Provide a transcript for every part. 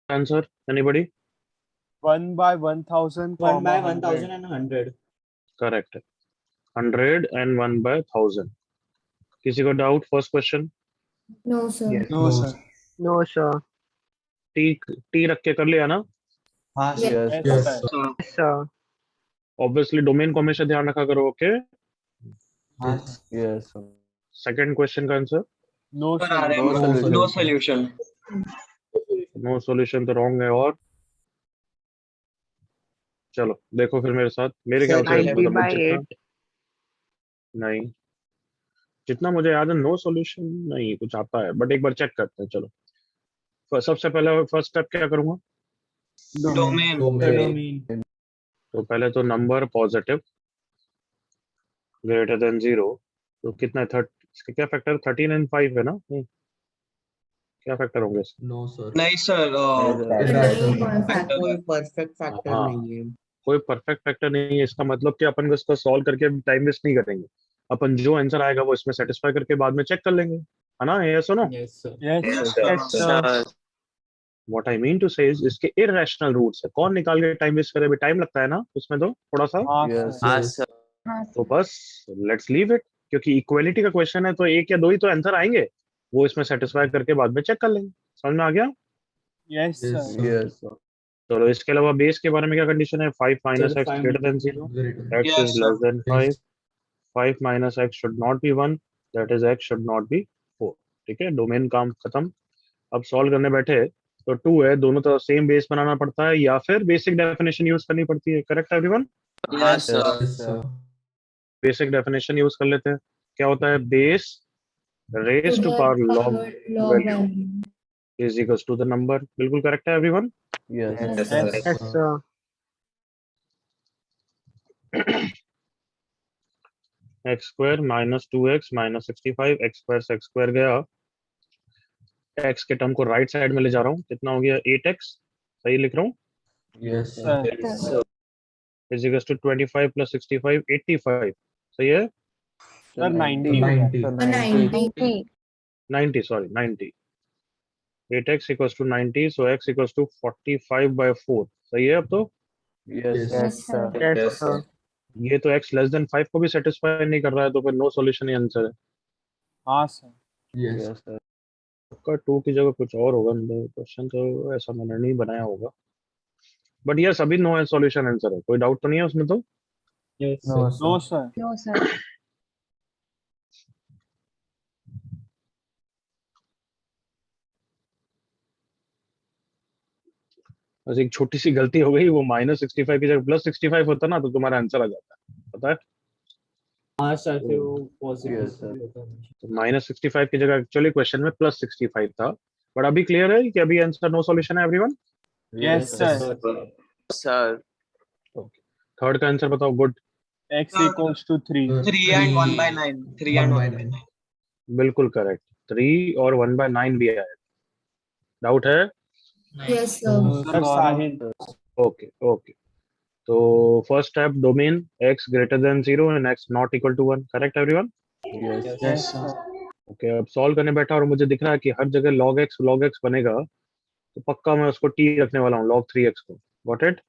Answer, anybody? 1 by 1000, 1 by 100. 1000 and 100. Correct. 100 and 1 by 1000. किसी को doubt? First question No, sir. No, sir. No, sir. T रख के कर लिया ना? हाँ Yes. सर। Yes, sir. Yes, sir. Obviously domain को हमेशा ध्यान रखा करो. ओके, हाँ Yes. सेकंड क्वेश्चन का answer No, Sir, sir. RM, solution. no solution. No solution तो रॉन्ग है. और चलो देखो फिर मेरे साथ. मेरे ख्याल से 90 मतलब by जितना 8. नहीं, जितना मुझे याद है नो सॉल्यूशन नहीं कुछ आता है, बट एक बार चेक करते हैं. चलो सबसे पहले फर्स्ट स्टेप क्या करूंगा? Domain. डोमेन। तो पहले तो नंबर पॉजिटिव ग्रेटर देन 0. तो कितना है? इसके क्या फैक्टर? 13 एंड 5 है ना? नहीं, क्या फैक्टर होंगे इसके? No, sir. नहीं सर, नहीं, factor. कोई परफेक्ट फैक्टर हाँ. नहीं है। कोई परफेक्ट फैक्टर नहीं है. इसका मतलब कि अपन इसको सॉल्व करके टाइम वेस्ट नहीं करेंगे. अपन जो आंसर आएगा वो इसमें सेटिस्फाई करके बाद में चेक कर लेंगे, है ना? ये सुनो, Yes, sir. Yes, Yes, sir. Yes, sir. What I mean to say is इसके इररेशनल रूट्स है. कौन निकाल के टाइम वेस्ट करे? अभी टाइम लगता है ना उसमें तो थोड़ा सा. हाँ, Yes, sir. sir. तो बस लेट्स लीव इट, क्योंकि इक्वालिटी का क्वेश्चन है तो एक या दो ही तो आंसर आएंगे. वो इसमें सेटिस्फाई करके बाद में चेक कर लेंगे. समझ में आ गया? Yes, sir. Yes, sir. Yes, sir. चलो इसके अलावा बेस के बारे में क्या कंडीशन है? 5 minus Sir, x 5 greater than 0. Greater. x Yes, is sir. less than 5. 5 minus x should not be 1. That is x should not be 4. ठीक है, डोमेन काम खत्म. अब सॉल्व करने बैठे तो 2 है, दोनों तरफ सेम बेस बनाना पड़ता है या फिर बेसिक डेफिनेशन यूज करनी पड़ती है. Correct everyone? Yes, sir. Yes, sir. Basic definition use कर लेते हैं. क्या होता है? Base raise to power log log value. Is equals to the number. बिल्कुल करेक्ट है everyone? Yes, Yes, sir. sir. Yes, sir. X square minus 2x minus 65. X square से x square गया. एक्स के टर्म को right side में ले जा रहा हूँ. कितना हो गया? 8x. सही लिख रहा हूँ? Yes, sir. Sir. Is equals to 25 plus 65 85. सही है? Sir, 90. 90. 90. 90, sorry 90. 8x equals to 90, so x equals to 45 by 4. सही है? अब तो Yes, sir. Yes, sir. Yes, sir. ये तो x लेस देन 5 को भी सेटिस्फाई नहीं कर रहा है, तो फिर नो सॉल्यूशन ही आंसर है. हाँ, sir. Yes. Yes, sir. आपका 2 की जगह कुछ और होगा. क्वेश्चन तो ऐसा मैंने नहीं बनाया होगा, बट ये सभी नो सॉल्यूशन आंसर है. कोई डाउट तो नहीं है उसमें तो? Yes, No, No, sir. sir. No, sir. बस एक छोटी सी गलती हो गई, वो माइनस 65 की जगह प्लस 65 होता ना तो तुम्हारा आंसर आ जाता है, पता है? हाँ सर, फिर वो Yes, पॉजिटिव sir. होता है। तो माइनस 65 की जगह एक्चुअली क्वेश्चन में प्लस 65 था. बट अभी क्लियर है कि अभी आंसर नो सॉल्यूशन है everyone? Yes, sir. Sir. Third का आंसर बताओ. Good, X equals to 3. 3 and 1 by 9. 3 and 1 by 9. बिल्कुल करेक्ट. 3 और 1/9 भी आया. डाउट है? Yes, sir. Sir, Sahil. Okay okay. तो first step domain x greater than 0 and x not equal to 1. Correct everyone? Yes. Yes, sir. Okay. अब solve करने बैठा और मुझे दिख रहा है कि हर जगह log x बनेगा, तो पक्का मैं उसको t रखने वाला हूँ, log 3x को. Got it?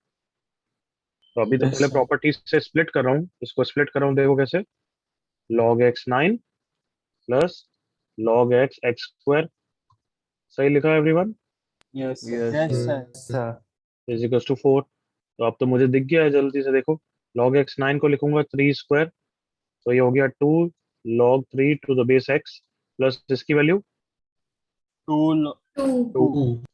तो अभी तो Yes, पहले sir. प्रॉपर्टीज से स्प्लिट कर रहा हूँ. इसको स्प्लिट कर रहा हूँ, देखो कैसे. log x 9 plus log x square. सही लिखा everyone? Yes, sir. Yes, Yes, sir. sir. Is equals to 4. तो अब तो मुझे दिख गया है, जल्दी से देखो. log x 9 को लिखूंगा 3 स्क्वायर, तो ये हो गया 2 log 3 to the base x plus इसकी value 2. 2.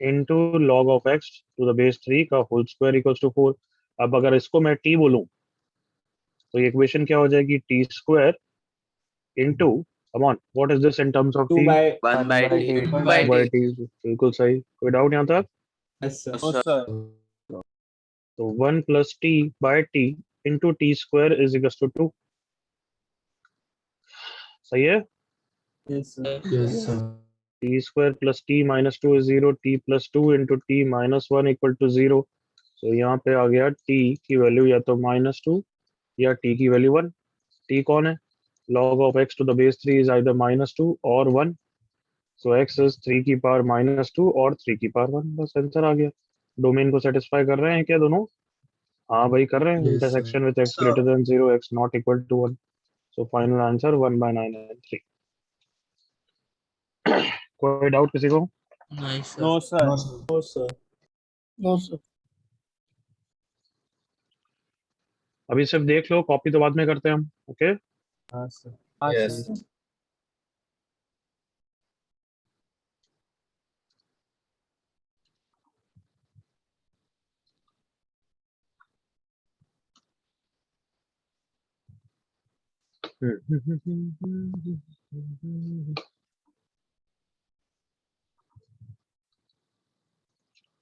Into log of x to the base 3 का होल स्क्वायर इक्वल्स टू 4. अब अगर इसको मैं t बोलूं तो ये इक्वेशन क्या हो जाएगी? t square into, come on, what is this in terms of 2 t? by 1 by t. 1 by by t. t. बिल्कुल सही. कोई डाउट यहाँ तक? yes, sir. No, sir. तो 1 प्लस t by t into t square is equals to 2. सही है? Yes, sir. Yes, sir. T square plus T minus 2 is 0. T plus 2 into t minus 1 equal to 0. So यहाँ पे आ गया T की value या तो -2 या टी की वैल्यू 1. टी कौन है? log of x to the base 3 is either -2 और 1. सो x इज 3 की पावर -2 और 3 की पावर 1, बस आंसर आ गया। डोमेन को सेटिस्फाई कर रहे हैं क्या दोनों? हाँ भाई कर रहे हैं। Yes, sir. Intersection with x Sir. greater than 0, x not equal to 1, so final answer 1/9 and 3। कोई डाउट किसी को? Nice, sir. No, sir. No, sir. No, sir. अभी सिर्फ देख लो, कॉपी तो बाद में करते हैं हम। ओके हाँ, sir. हाँ, Yes. sir.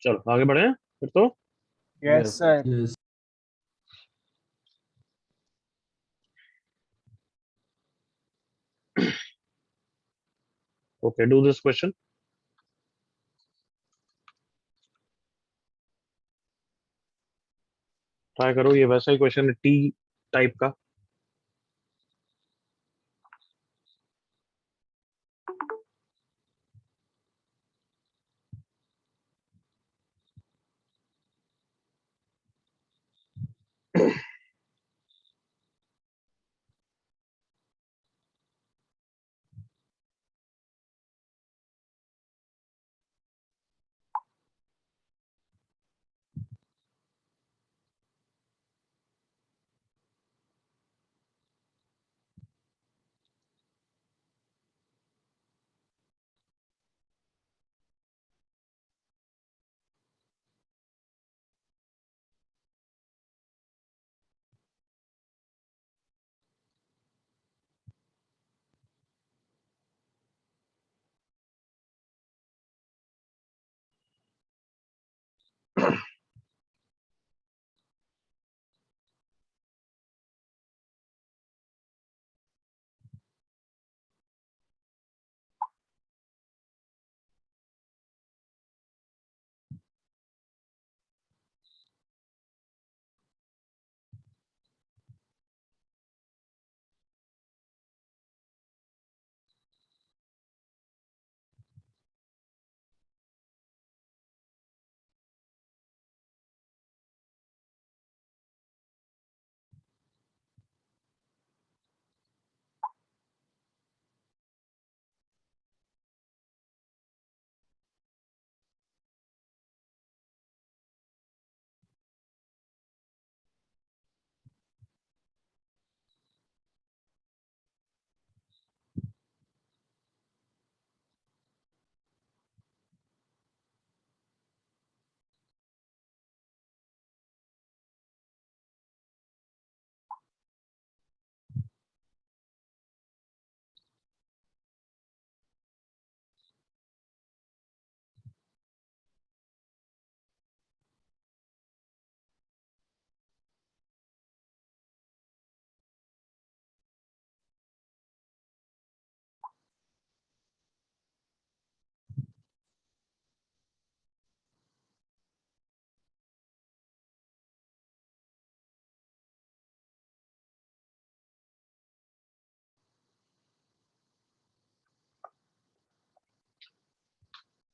चलो आगे बढ़े फिर तो। Yes, Yes, sir. Yes. Okay do this question. Try करो, ये वैसा ही क्वेश्चन है टी टाइप का।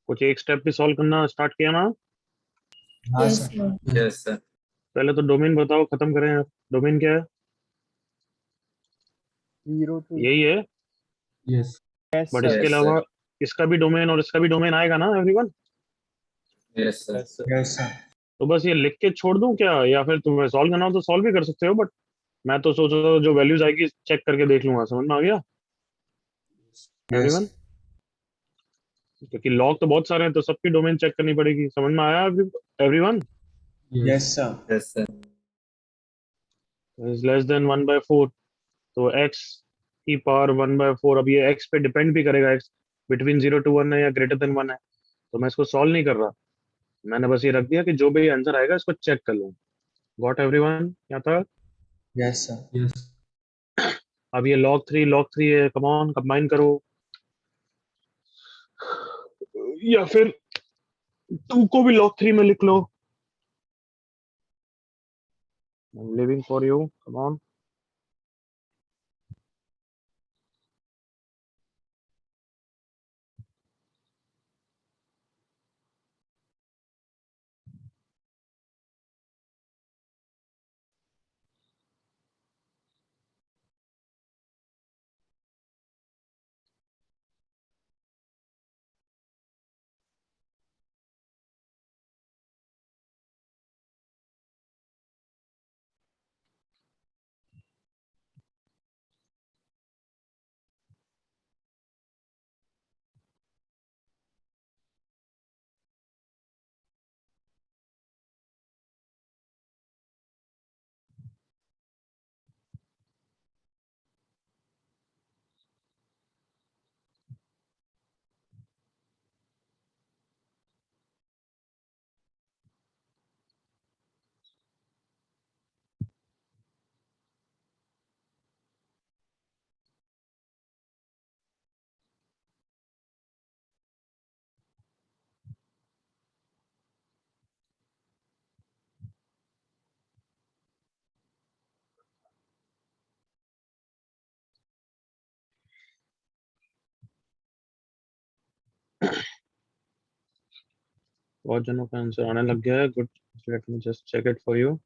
कुछ एक स्टेप भी सॉल्व करना स्टार्ट किया ना? Yes, sir. yes, sir. पहले तो डोमेन बताओ, खत्म करें यार। डोमेन क्या है? 0 to यही है, Yes. yes, but sir. इसके Yes, अलावा sir. इसका भी डोमेन और इसका भी डोमेन आएगा ना everyone? Yes, sir. Yes, sir. Yes, sir. तो बस ये लिख के छोड़ दूं क्या, या फिर तुम्हें सॉल्व करना हो तो सॉल्व भी कर सकते हो, बट मैं तो सोच रहा था जो वैल्यूज आएगी चेक करके देख लूंगा। समझ में आ गया एवरीवन? क्योंकि लॉग तो बहुत सारे हैं तो सबकी डोमेन चेक करनी पड़ेगी। समझ में आया everyone? Yes, sir. Yes, sir. Is less than 1/4, तो x की पावर 1/4। अब ये x पे डिपेंड भी करेगा, x बिटवीन 0 to 1 है या ग्रेटर देन 1 है। तो मैं इसको सॉल्व नहीं कर रहा, मैंने बस ये रख दिया कि जो भी आंसर आएगा इसको चेक कर लूँ। Got everyone? क्या था? Yes, sir. Yes. अब ये log 3 है, कम ऑन कंबाइन करो, या फिर 2 को भी log 3 में लिख लो। I'm living for you, come on। बहुत जनों का आंसर आने लग गया है। Good, let me just check it for you.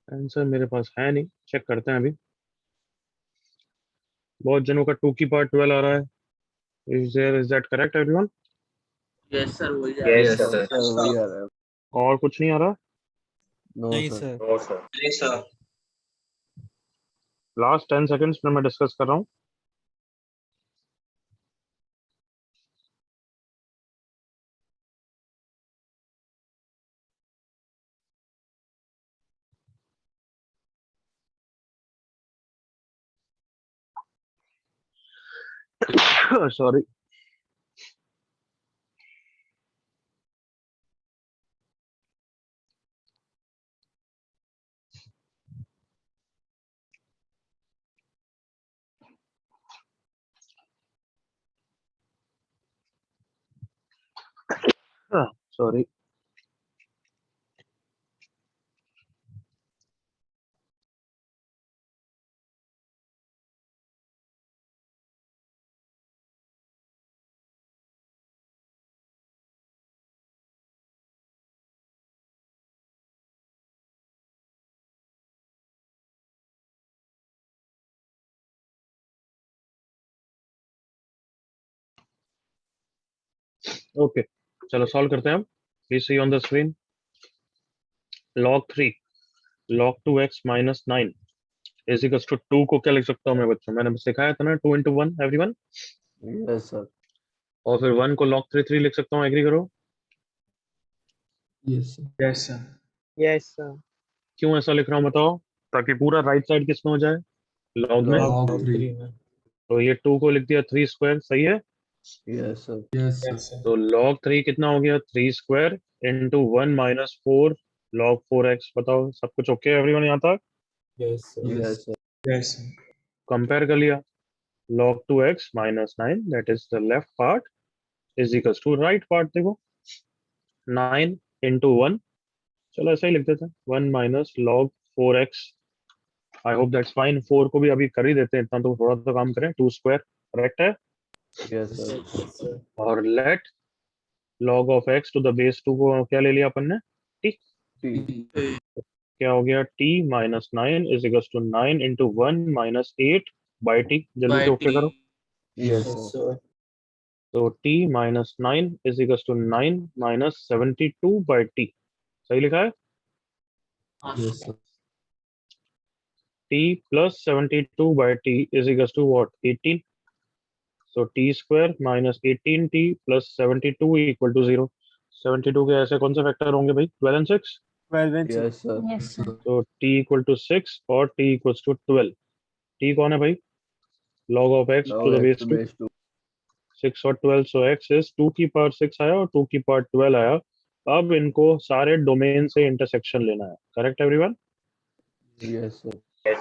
Answer मेरे पास है नहीं, चेक करते हैं अभी। बहुत जनों का 2 की पावर 12 आ रहा है। Is that correct everyone? Yes, sir. वही आ Yes, रहा sir. है। वही आ रहा है। और कुछ नहीं आ रहा? नो नहीं सर। सर। No, sir. नहीं सर। लास्ट 10 सेकंड्स में मैं डिस्कस कर रहा हूँ। सॉरी। सॉरी। ओके, चलो सॉल्व करते हैं अब। Please see on the screen. log 3 log 2x minus 9 is equal to 2 को क्या लिख सकता हूँ मैं बच्चों? मैंने बस सिखाया था ना, 2 into 1 एवरीवन। Yes sir. और फिर 1 को log 3 3 लिख सकता हूँ, एग्री करो? Yes sir. Yes, sir. Yes sir. क्यों ऐसा लिख रहा हूँ बताओ? ताकि पूरा राइट साइड किस में हो जाए? log में। लॉग लॉग 3 3 में। तो ये 2 को लिख दिया 3 स्क्वायर, सही है? Yes sir. Yes Yes, sir. sir. तो log 3 कितना हो गया? 3 square into 1 minus 4 log 4x। बताओ सब कुछ ओके एवरीवन यहाँ तक? Yes sir. Yes sir. Yes, sir. Compare कर लिया। log 2x minus 9 that is the left part is equals to right part। देखो 9 into 1, चलो ऐसा ही लिख देते हैं, 1 minus log 4x। I hope that's fine. 4 को भी अभी कर ही देते हैं, इतना तो थोड़ा तो काम करें। 2 स्क्वायर करेक्ट है। Yes sir. Yes sir. और late log of x to the base 2 को क्या ले लिया अपन ने? t। टी। क्या हो गया? t minus 9 is equals to 9 into 1 minus 8 by t। जल्दी से ओके करो। Yes yes sir. सर। तो t minus 9 is equals to 9 minus 72 by t। सही लिखा है? Yes sir. t plus 72 by t is equals to what? 18। So t square minus 18t plus 72 equal to 0। 72 के ऐसे कौन से factor होंगे भाई? 12 and 6। 12 and 6। Yes sir. Yes, sir. तो t equal to 6 और t equals to 12। t कौन है भाई? log of x to the base 2। Base 2। 6 और 12, so x is 2 की पावर 6 आया और 2 की पावर 12 आया। अब इनको सारे डोमेन से इंटरसेक्शन लेना है, करेक्ट एवरीवन? Yes sir.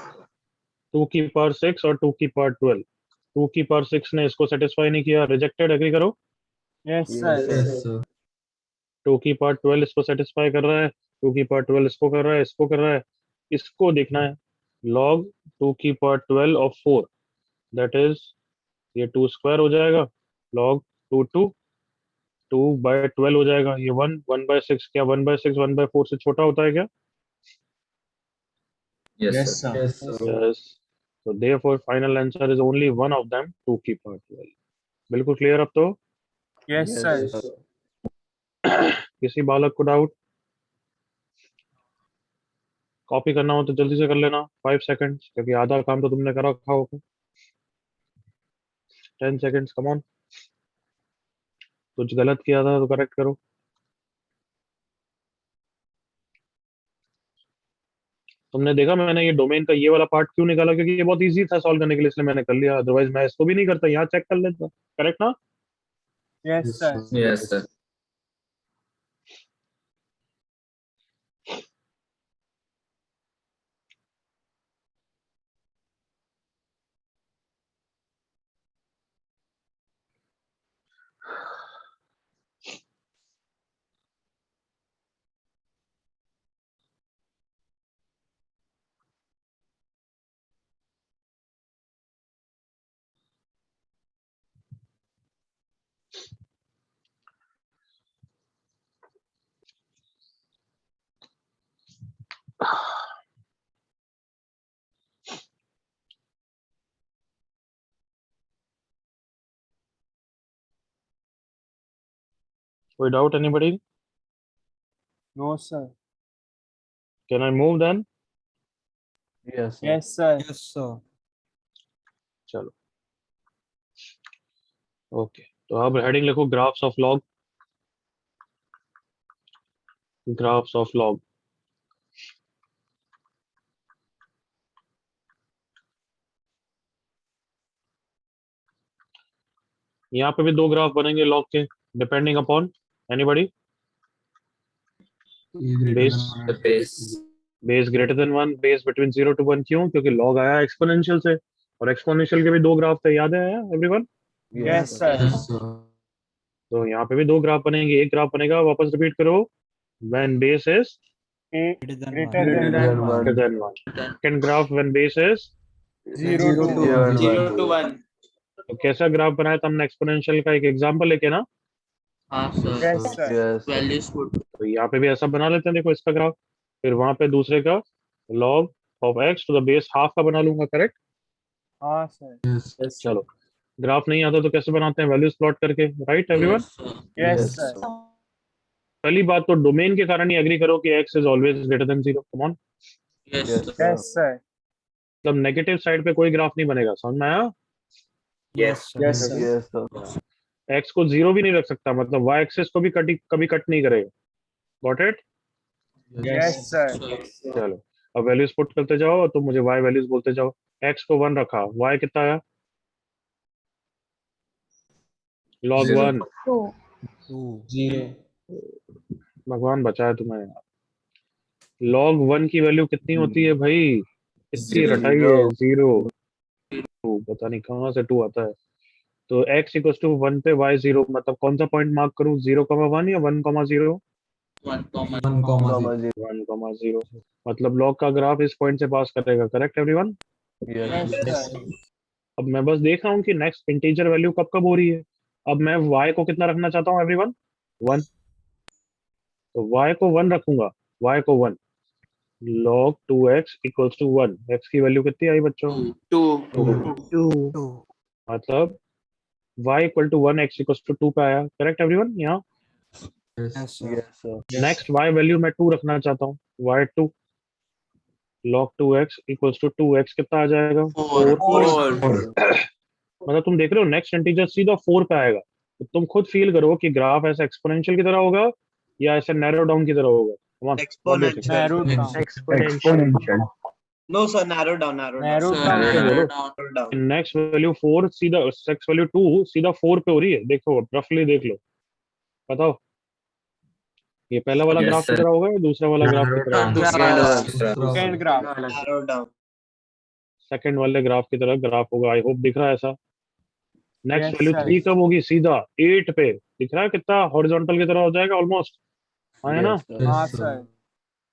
2 की पावर 6 और 2 की पावर 12। 2 की पावर 6 ने इसको सेटिस्फाई नहीं किया, रिजेक्टेड। एग्री करो। Yes yes sir. सर। 2 की पावर 12 इसको सेटिस्फाई कर रहा है, 2 की पावर 12 इसको कर रहा है, इसको कर रहा है। इसको देखना है log 2 की पावर 12 ऑफ 4, दैट इज ये 2 स्क्वायर हो जाएगा। log 2 2 2 बाय 12 हो जाएगा। ये 1 1 बाय 6। क्या 1 बाय 6 1 बाय 4 से छोटा होता है क्या? Yes, Yes, sir. Yes sir. Yes. तो therefore final answer is only one of them, 2 की पावर 12। बिल्कुल क्लियर अब तो? Yes yes sir. सर। किसी बालक को डाउट? कॉपी करना हो तो जल्दी से कर लेना, 5 सेकंड्स, क्योंकि आधा काम तो तुमने करा रखा होगा। 10 सेकंड्स, कम ऑन। कुछ गलत किया था तो करेक्ट करो। तुमने देखा मैंने ये डोमेन का ये वाला पार्ट क्यों निकाला? क्योंकि ये बहुत इजी था सॉल्व करने के लिए, इसलिए मैंने कर लिया। अदरवाइज मैं इसको भी नहीं करता, यहाँ चेक कर लेता। करेक्ट ना? Yes, sir. Yes, sir. Without anybody, No, sir. can I move then? Yes, sir. Yes, sir. Yes, sir. चलो ओके, तो अब हेडिंग लिखो graphs of log. Graphs of log. यहाँ पे भी दो ग्राफ बनेंगे लॉग के, depending upon anybody. Base The base. Base greater than 1, base between 0 to 1। क्यों? क्योंकि लॉग आया एक्सपोनेंशियल से, और एक्सपोनेंशियल के भी दो ग्राफ थे, याद है everyone? Yes, sir. Yes, sir. तो यहाँ पे भी दो ग्राफ बनेंगे। एक ग्राफ बनेगा, वापस रिपीट करो, when base is Greater than Greater one. than greater than 1। Second graph when base is 0 to 1. 0 to 1. तो कैसा ग्राफ बनाया था हमने एक्सपोनेंशियल का? एक एग्जांपल लेके ना। हाँ sir, Yes, sir. Yes. Values put. तो यहाँ पे भी ऐसा बना लेते हैं, देखो इसका ग्राफ। फिर वहां पे दूसरे का log of x to the base half का बना लूंगा, करेक्ट? हाँ, sir. Yes. Yes, sir. चलो, ग्राफ नहीं आता तो कैसे बनाते हैं? वैल्यूज प्लॉट करके, right everyone? Yes, Yes, sir. पहली बात तो डोमेन के कारण ही एग्री करो कि x is always greater than 0। Come on, yes Yes. सर, Yes, sir. मतलब नेगेटिव साइड पे कोई ग्राफ नहीं बनेगा, समझ में आया? Yes, sir. Yes, sir. Yes, sir. x को 0 भी नहीं रख सकता, मतलब y एक्सिस को भी कभी कट नहीं करेगा। Got it? Yes, sir. चलो, अब वैल्यूज पुट करते जाओ, तो मुझे y वैल्यूज बोलते जाओ। x को 1 रखा, y कितना आया? log Zero. 1। 2. 0. भगवान बचाए तुम्हें यार। log 1 की वैल्यू कितनी होती है भाई? कितनी Zero. रटाई है? 0। पता नहीं कहाँ से 2 आता है। तो x इक्वल टू 1 पे y 0, मतलब कौन सा पॉइंट मार्क करूं? 0,1 या 1,0? 1 कॉमा 1, comma 0. Comma 0. 1,0, मतलब log का ग्राफ इस पॉइंट से पास करेगा, correct everyone? Yes. Yes, sir. अब मैं बस देख रहा हूँ कि नेक्स्ट इंटीजर वैल्यू कब कब हो रही है। अब मैं y को कितना रखना चाहता हूँ एवरीवन? 1। तो y को 1 रखूंगा, y को 1। log 2x equals to 1। x की वैल्यू कितनी आई बच्चों? 2 2. मतलब y equal to 1, x equals to 2 पे आया, करेक्ट एवरीवन? यहाँ Yes, sir. Yes, sir. Next y value मैं 2 रखना चाहता हूँ, y 2। log 2x equals to 2x कितना आ जाएगा? 4 मतलब तुम देख रहे हो नेक्स्ट इंटीजर सीधा 4 पे आएगा। तो तुम खुद फील करो कि ग्राफ ऐसा एक्सपोनेंशियल की तरह होगा या ऐसा नैरो डाउन की तरह होगा। Come on, Exponential. Narrow down. Exponential. No sir, narrow down, narrow Narrow down. down. बोलो। Narrow down. नेक्स्ट वैल्यू 4 सीधा, नेक्स्ट वैल्यू 2 सीधा 4 पे हो रही है, देखो रफली देख लो, बताओ ये पहला वाला Yes, ग्राफ की sir. तरह होगा या दूसरा वाला ग्राफ की तरह? Second graph. Narrow down. Second वाले ग्राफ की तरह ग्राफ होगा, आई होप दिख रहा है ऐसा। Next Yes, value sir. 3 कब होगी? सीधा 8 पे। दिख रहा है कितना हॉरिजॉन्टल की तरह हो जाएगा ऑलमोस्ट, है ना? Yes, sir. हाँ, Yes, sir. sir.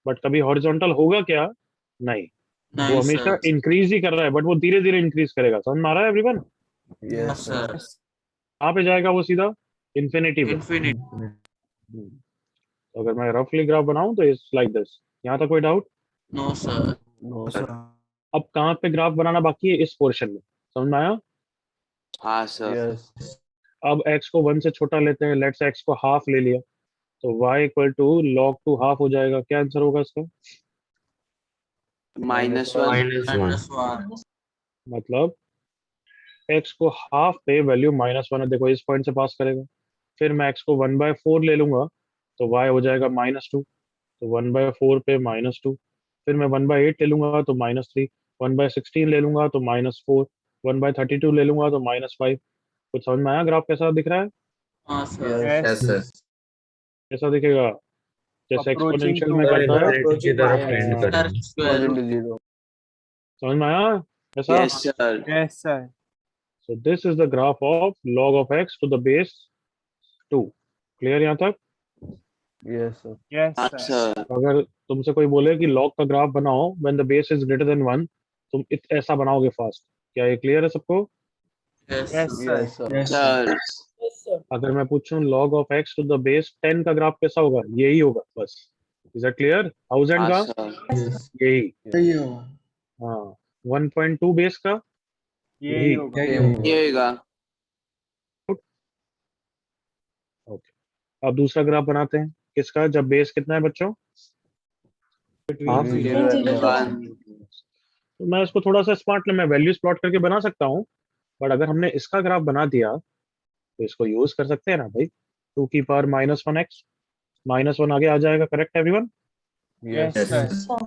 बट कभी हॉरिजॉन्टल होगा क्या? नहीं, वो Nice, हमेशा sir. इंक्रीज ही कर रहा है, बट वो धीरे धीरे इंक्रीज करेगा। समझ में आ रहा है everyone? Yes, Yes, sir. sir. कहाँ पे जाएगा वो? सीधा इन्फिनिटी पे। Infinite. तो अगर मैं रफली ग्राफ बनाऊं तो इट्स लाइक दिस। यहाँ तक कोई doubt? No, sir. No, Sir. अब कहाँ पे ग्राफ बनाना बाकी है? इस पोर्शन में। समझ में आया? हाँ सर। yes. अब x को 1 से छोटा लेते हैं, लेट्स x को हाफ ले लिया, तो y इक्वल टू log 2 हाफ हो जाएगा। क्या आंसर होगा इसका? -1। Minus 1. मतलब x को हाफ पे वैल्यू -1 है, देखो इस पॉइंट से पास करेगा। फिर मैं x को 1/4 ले लूंगा तो y हो जाएगा -2, तो 1/4 पे -2। फिर मैं 1/8 ले लूंगा तो -3, 1/16 ले लूंगा तो -4, 1/32 ले लूंगा तो -5। कुछ समझ में आया ग्राफ कैसा दिख रहा है? हाँ सर Yes. Yes, sir. कैसा दिखेगा? जैसे Approaching एक्सपोनेंशियल to में करता है, Infinity की तरफ टेंड sir करेंगे. square Goes root into zero. समझ में आया ऐसा? Yes, sir. yes sir So this is the graph of log of x to the base 2. Clear यहाँ तक? Yes, sir. yes हाँ, sir sir. अगर तुमसे कोई बोले कि log का ग्राफ बनाओ when the base is greater than 1, तुम ऐसा बनाओगे फास्ट. क्या ये क्लियर है सबको? yes yes sir sir Sir. अगर मैं पूछूं log of x to the base 10 का ग्राफ कैसा होगा? यही होगा बस. Is that clear? 1000 का हाँ, sir. यही. हाँ. 1.2 बेस का यही यही. होगा ये होगा. ओके. अब दूसरा ग्राफ बनाते हैं. किसका? जब बेस कितना है बच्चों? हाँ. Zero and one. 1. तो मैं इसको थोड़ा सा स्मार्ट मैं वैल्यूज प्लॉट करके बना सकता हूँ. बट अगर हमने इसका ग्राफ बना दिया तो इसको यूज कर सकते हैं ना भाई. 2 की पावर -1x -1 आगे आ जाएगा. Correct everyone? yes Yes. sir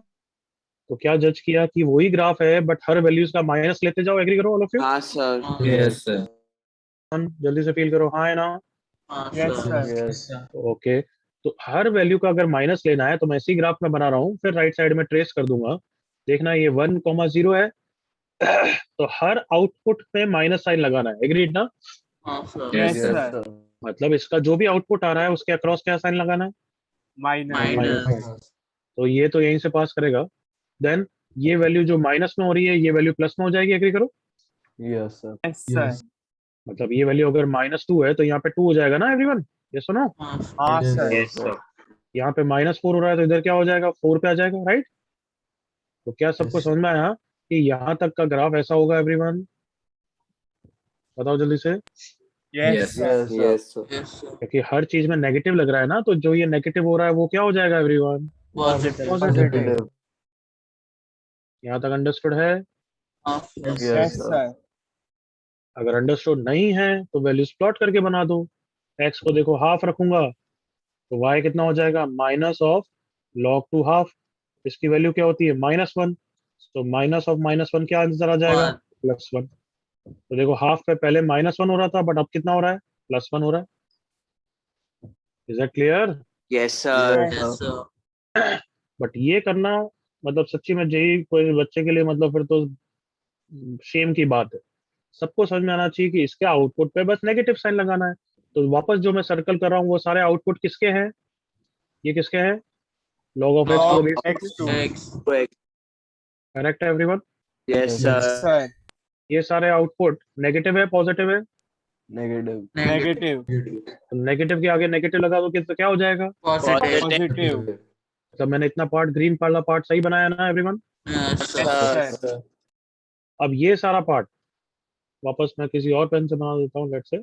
तो क्या जज किया कि वही ग्राफ है बट हर वैल्यूज का माइनस लेते जाओ. एग्री करो ऑल ऑफ यू? हाँ, sir. Yes, sir. जल्दी से फील करो. हाँ है ना? हाँ yes sir sir Yes. Okay. तो हर वैल्यू का अगर माइनस लेना है तो मैं इसी ग्राफ में बना रहा हूँ. फिर राइट साइड में ट्रेस कर दूंगा. देखना ये 1,0 है. तो हर आउटपुट पे माइनस साइन लगाना है. एग्रीड ना? हाँ sir Yes, yes sir. sir मतलब इसका जो भी आउटपुट आ रहा है उसके अक्रॉस क्या साइन लगाना है? minus minus तो ये तो यहीं से पास करेगा. देन ये वैल्यू जो माइनस में हो रही है ये वैल्यू प्लस में हो जाएगी. एग्री करो? Yes, sir. yes sir मतलब ये वैल्यू अगर -2 है तो यहाँ पे 2 हो जाएगा ना एवरीवन? ये सुनो. हाँ sir हाँ sir Yes, sir. यहाँ पे -4 हो रहा है तो इधर क्या हो जाएगा? 4 पे आ जाएगा. राइट? तो क्या सबको समझ में आया कि यहाँ तक का ग्राफ ऐसा होगा एवरीवन? बताओ जल्दी से. yes Yes. sir Yes, sir. yes sir क्योंकि हर चीज में नेगेटिव लग रहा है ना, तो जो ये नेगेटिव हो रहा है वो क्या हो जाएगा एवरीवन? positive Positive. यहाँ तक अंडरस्टूड है? हाँ sir Yes, yes sir. sir अगर अंडरस्टूड नहीं है तो वैल्यूज प्लॉट करके बना दो. एक्स को देखो हाफ रखूंगा तो वाई कितना हो जाएगा? Minus of log 2 half. इसकी वैल्यू क्या होती है? -1. तो माइनस ऑफ -1 क्या आंसर आ जाएगा? One. +1. तो देखो हाफ पे पहले -1 हो रहा था बट अब कितना हो रहा है? +1 हो रहा है. Is that clear? Yes, sir. Yes, yes sir. sir but ये करना मतलब सच्ची में जेई कोई बच्चे के लिए मतलब फिर तो शेम की बात है. सबको समझ में आना चाहिए कि इसके आउटपुट पे बस नेगेटिव साइन लगाना है. तो वापस जो मैं सर्कल कर रहा हूँ वो सारे आउटपुट किसके हैं? ये किसके हैं? log of x to the log base. x2 x correct है everyone? Yes, Yes, sir. sir ये सारे आउटपुट नेगेटिव है पॉजिटिव है? Negative. negative तो नेगेटिव के आगे नेगेटिव लगा दो तो क्या हो जाएगा? positive positive तो मैंने इतना पार्ट ग्रीन वाला पार्ट सही बनाया ना everyone? yes sir yes sir अब ये सारा पार्ट वापस मैं किसी और पेन से बना देता हूँ. लेट्स से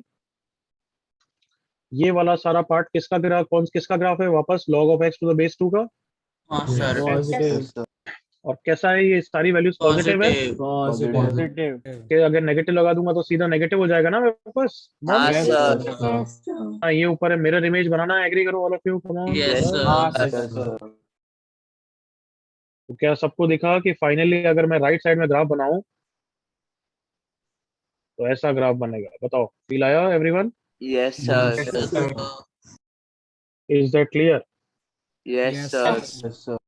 ये वाला सारा पार्ट किसका ग्राफ किसका ग्राफ है? वापस log of x to the base 2 का. हाँ sir Yes, sir. और कैसा है? ये सारी वैल्यूज पॉजिटिव है. positive positive कि अगर नेगेटिव लगा दूंगा तो सीधा नेगेटिव हो जाएगा ना वापस. हाँ, Yes, sir. हाँ, ये ऊपर है मिरर इमेज बनाना है. एग्री करो all of you? Come on. yes sir हाँ Yes, sir sir. तो क्या सबको दिखा कि फाइनली अगर मैं राइट साइड में ग्राफ बनाऊं तो ऐसा ग्राफ बनेगा? बताओ. फील आया everyone? Yes, sir. yes sir is that clear? Yes, Yes, sir. Yes, sir.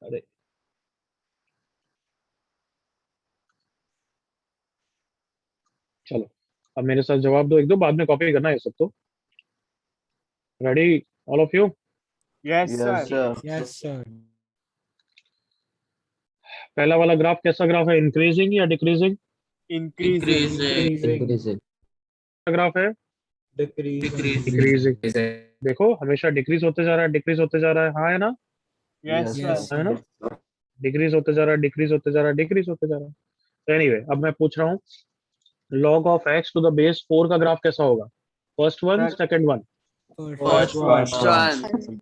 अरे चलो अब मेरे साथ जवाब दो. एक दो बाद में कॉपी करना है ये सब. तो ready all of you? yes Yes, sir sir. Yes, sir. पहला वाला ग्राफ कैसा ग्राफ है? इंक्रीजिंग या डिक्रीजिंग increasing ग्राफ है? decreasing decreasing. Is it? देखो हमेशा डिक्रीज होते जा रहा है. डिक्रीज होते जा रहा है. हाँ है ना? yes Yes, sir है ना? डिक्रीज होते जा रहा है. डिक्रीज होते जा रहा है. डिक्रीज होते जा रहा है. तो एनीवे अब मैं पूछ रहा हूँ log of x to the base 4 का ग्राफ कैसा होगा? First one, Sir. Second one. first one First one.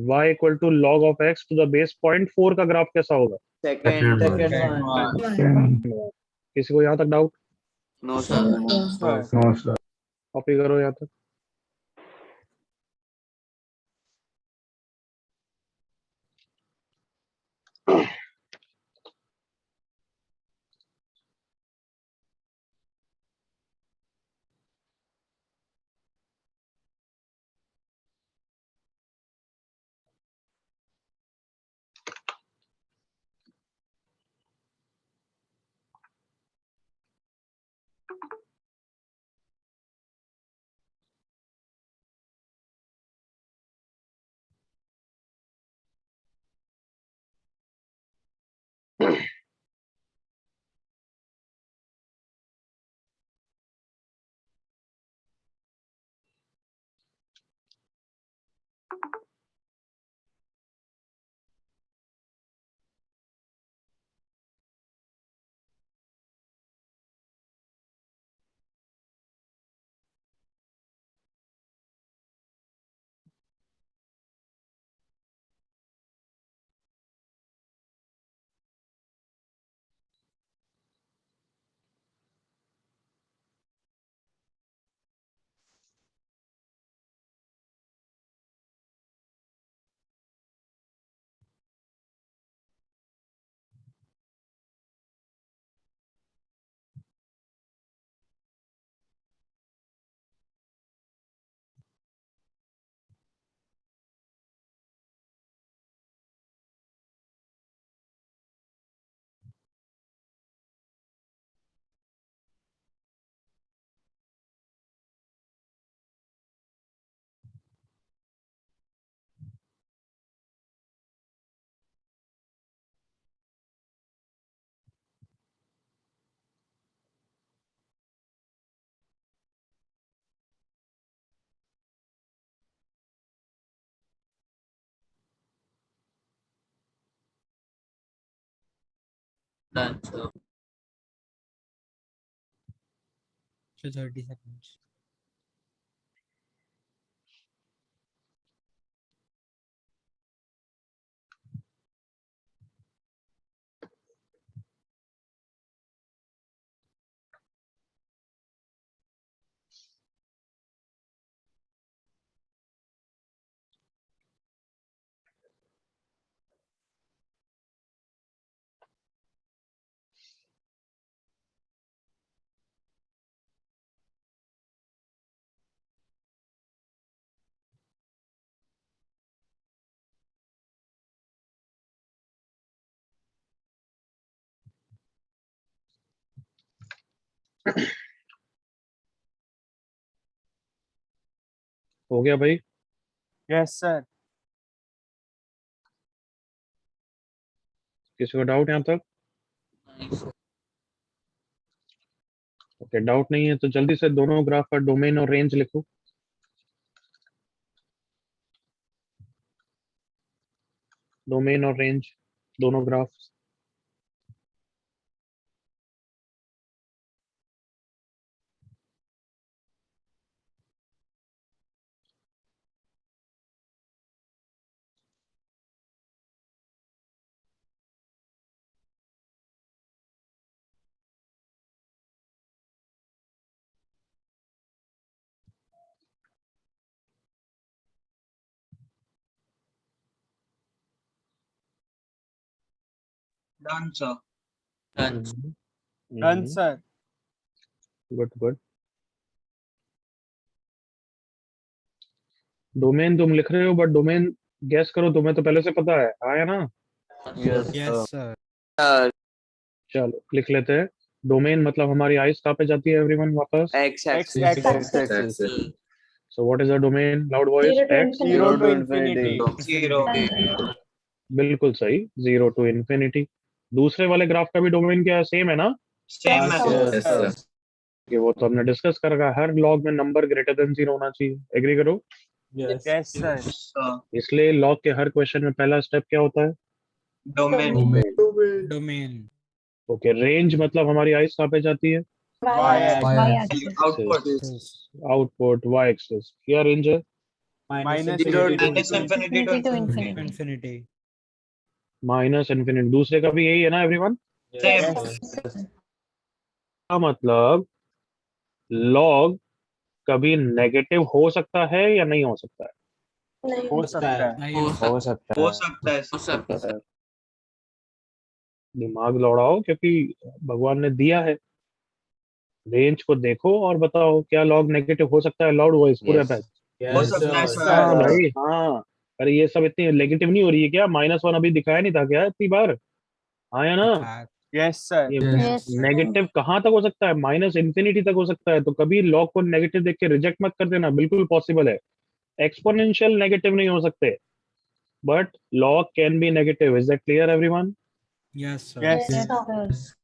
y equal to log of x to the base 0.4 का ग्राफ कैसा होगा? Second. second one किसी को यहाँ तक doubt? No, sir. sir No, sir. Copy करो यहाँ तक. Done, sir. So 30 seconds. हो गया भाई? Yes, sir. किसी को डाउट यहाँ तक? Nice, sir. ओके, डाउट नहीं है तो जल्दी से दोनों ग्राफ का डोमेन और रेंज लिखो। डोमेन और रेंज दोनों graph. Done, sir. Done. Done, sir. Good good. Domain तुम लिख रहे हो बट डोमेन गैस करो, तुम्हें तो पहले से पता है, आया ना? Yes, Yes, sir. sir. Sir, चलो लिख लेते हैं। डोमेन मतलब हमारी आइस कहाँ पे जाती है एवरीवन वापस? X axis. X axis. X-axis. Axis. So what is the domain? Loud voice. X. 0 to to infinity. Zero. बिल्कुल सही, 0 टू इन्फिनिटी। दूसरे वाले ग्राफ का भी डोमेन क्या सेम है ना? Same, Yes, sir. Yes, sir. कि वो तो हमने डिस्कस कर रखा है, हर लॉग में नंबर ग्रेटर देन 0 होना चाहिए। एग्री करो? Yes, sir. Sir. इसलिए लॉग के हर क्वेश्चन में पहला स्टेप क्या होता है? Domain. Domain. ओके, रेंज मतलब हमारी आइस कहाँ पे जाती है? Output. Output Y axis. क्या रेंज है? Minus Zero infinity Minus infinity to infinity. Infinity. Minus infinity. दूसरे का भी यही है ना एवरीवन? Same. का मतलब लॉग कभी नेगेटिव हो सकता है या नहीं हो सकता है? हो सकता है. नहीं हो हो सकता हो सकता है. हो सकता है. दिमाग लौड़ाओ, क्योंकि भगवान ने दिया है। रेंज को देखो और बताओ क्या लॉग नेगेटिव हो सकता है? लाउड वॉइस पूरे पे। हो सकता है, sir. हाँ sir. भाई हाँ। अरे ये सब इतनी नेगेटिव नहीं हो रही है क्या? -1 अभी दिखाया नहीं था क्या इतनी बार? हाँ या ना? Yes, sir. ये नेगेटिव कहाँ तक हो सकता है? माइनस इन्फिनिटी तक हो सकता है। तो कभी लॉग को नेगेटिव देख के रिजेक्ट मत कर देना, बिल्कुल पॉसिबल है। एक्सपोनेंशियल नेगेटिव नहीं हो सकते, but log can be negative. Is that clear everyone? Yes, sir. Yes.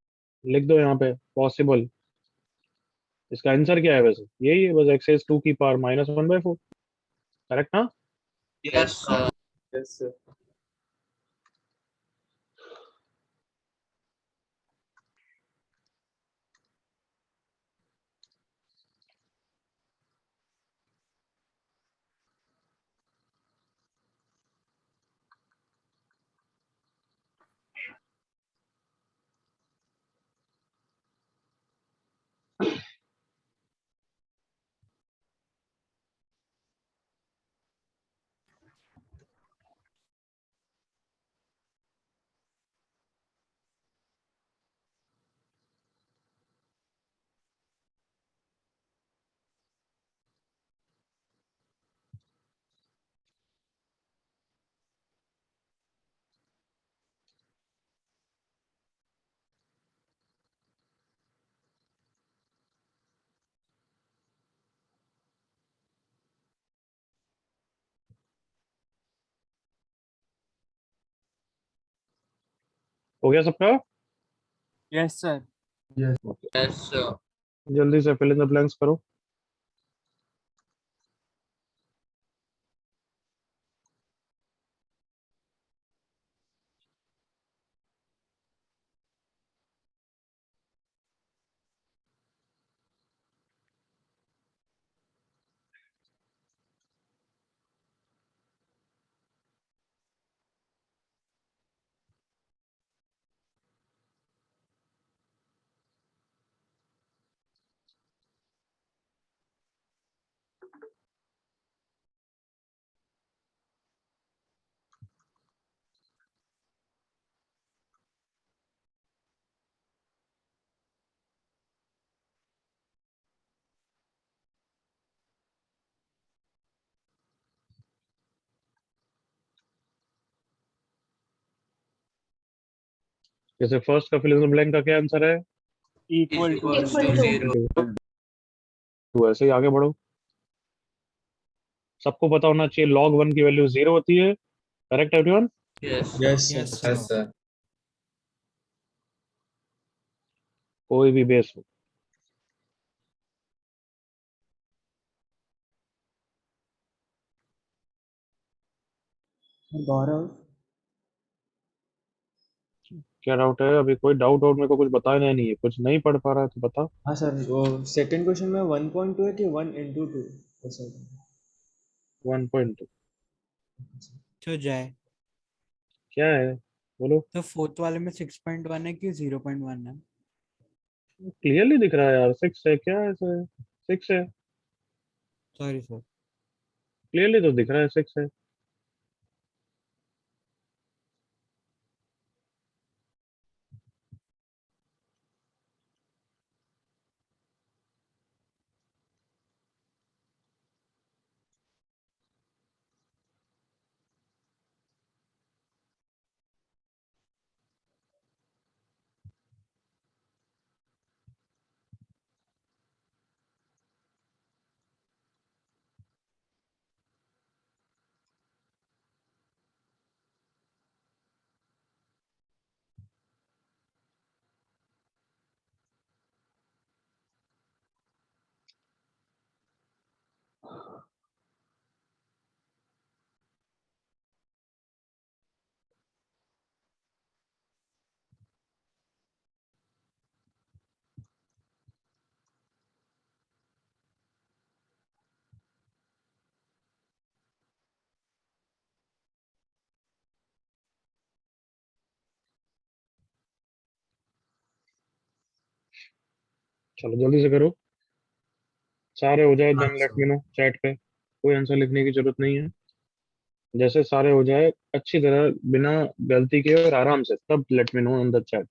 लिख दो यहाँ पे पॉसिबल। इसका आंसर क्या है वैसे? यही है बस, एक्स इज 2 की पावर -1/4। करेक्ट ना? Yes, sir. Yes, sir. हो गया सबका? Yes, sir. Yes, sir. जल्दी से फिल इन द ब्लैंक्स करो। जैसे फर्स्ट का फिल इन द ब्लैंक का क्या आंसर है? Equal to Equals to 0. तो ऐसे ही आगे बढ़ो। सबको पता होना चाहिए log 1 की वैल्यू 0 होती है। Correct everyone? Yes. Yes, sir. Yes, Yes, sir. कोई भी बेस हो। गौरव। क्या डाउट है? अभी कोई डाउट मेरे को कुछ बताया नहीं है, कुछ नहीं पढ़ पा रहा है तो बता। हाँ सर, वो सेकंड क्वेश्चन में 1.2 है कि 1 into 2? सर 1.2 तो जाए क्या है? बोलो। तो फोर्थ वाले में 6.1 है कि 0.1 है? क्लियरली दिख रहा है यार, 6 है। क्या है सर? 6 है, सॉरी सर। क्लियरली तो दिख रहा है 6 है। चलो जल्दी से करो, सारे हो जाए then let me know chat पे। कोई आंसर लिखने की जरूरत नहीं है। जैसे सारे हो जाए अच्छी तरह बिना गलती के और आराम से, तब late me no in the chat.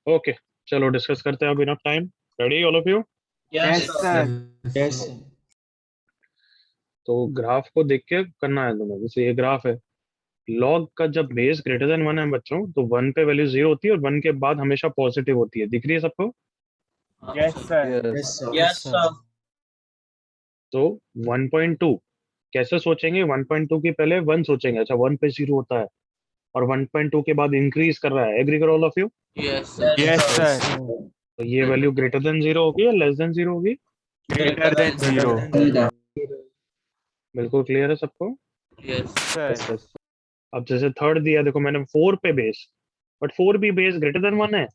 Okay चलो डिस्कस करते हैं अब enough time ready all of you Yes, sir. Yes. तो ग्राफ को देख के करना है तुम्हें जैसे ये ग्राफ है लॉग का जब बेस ग्रेटर देन 1 है बच्चों तो 1 पे वैल्यू 0 होती है और 1 के बाद हमेशा पॉजिटिव होती है दिख रही है सबको Yes, sir. Yes. Yes, sir. Yes, sir. तो 1.2 कैसे सोचेंगे 1.2 के पहले 1 सोचेंगे अच्छा 1 पे 0 होता है और 1.2 के बाद इंक्रीज कर रहा है एग्री करो all of you Yes, sir. Yes, sir. तो ये वैल्यू ग्रेटर देन 0 होगी या लेस देन 0 होगी Greater than zero. बिल्कुल क्लियर है सबको Yes. Sir. Yes. अब जैसे थर्ड दिया देखो मैंने 4 पे बेस बट 4 भी बेस ग्रेटर देन 1 है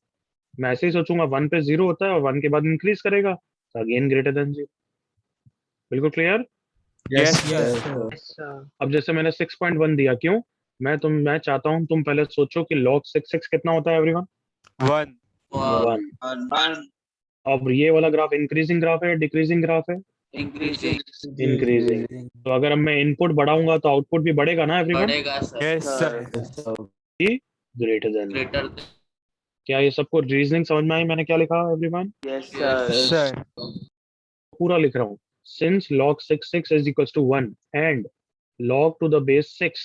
मैं ऐसे ही सोचूंगा 1 पे 0 होता है और 1 के बाद इंक्रीज करेगा तो अगेन ग्रेटर देन 0 बिल्कुल clear Yes, Yes, sir. sir. अब जैसे मैंने 6.1 दिया क्यों मैं चाहता हूं तुम पहले सोचो कि log 6 कितना होता है एवरीवन One. One. 1 One. अब ये वाला ग्राफ इंक्रीजिंग ग्राफ है डिक्रीजिंग ग्राफ है Increasing. इंक्रीजिंग तो अगर अब मैं इनपुट बढ़ाऊंगा तो आउटपुट भी बढ़ेगा ना एवरीवन बढ़ेगा sir. Yes, sir. Yes, sir. Greater than Greater than. क्या ये सबको रीजनिंग समझ में आई मैंने क्या लिखा everyone Yes, Yes. sir. Sir. पूरा लिख रहा हूँ since log 6 is equals to 1 and log to the base 6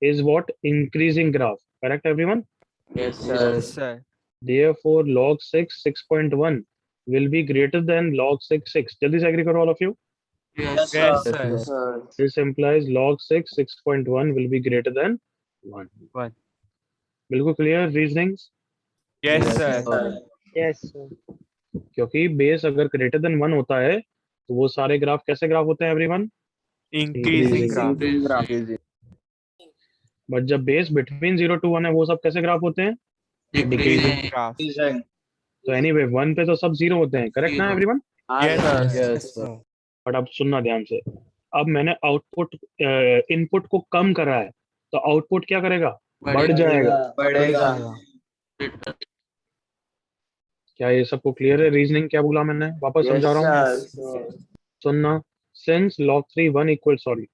is what increasing graph correct everyone Yes, sir. Yes, sir. therefore log 6.1 will be greater than log 6 जल्दी से agree करो all of you Yes, Yes, sir. sir. Sir. this implies log 6.1 will be greater than 1 One. बिल्कुल clear reasonings Yes, Yes, sir. sir. Yes, sir. क्योंकि base अगर greater than 1 होता है तो वो सारे ग्राफ कैसे ग्राफ होते हैं everyone Increasing graph. Increasing. But जब बेस बिटवीन 0 to 1 है वो सब कैसे ग्राफ होते हैं Decreasing Decreasing. graph. तो एनीवे 1 पे तो सब 0 होते हैं करेक्ट ना Zero. Everyone Yes, sir. Yes, sir. But अब सुनना ध्यान से अब मैंने आउटपुट इनपुट को कम करा है तो आउटपुट क्या करेगा बढ़ जाएगा बढ़ेगा. Greater. क्या ये सबको क्लियर है रीजनिंग क्या बोला मैंने वापस Yes, समझा रहा हूँ sir. सुनना since log 3 1 equal sorry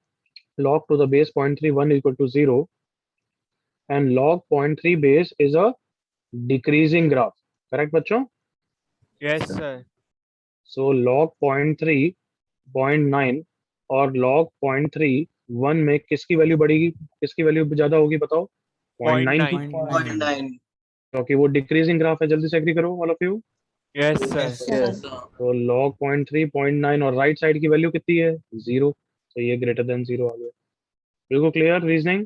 log to the base 0.31 equal to 0 and log 0.3 base is a decreasing graph correct बच्चों Yes, sir. so log 0.3 0.9 और log 0.3 1 में किसकी वैल्यू बढ़ेगी किसकी वैल्यू ज्यादा होगी बताओ 0.9 की 0.9. क्योंकि वो डिक्रीजिंग ग्राफ है जल्दी से एग्री करो all of you Yes, sir. Yes. Sir. तो log 0.3 0.9 और राइट साइड की वैल्यू कितनी है 0 तो ये ग्रेटर देन 0 आ गया बिल्कुल clear reasoning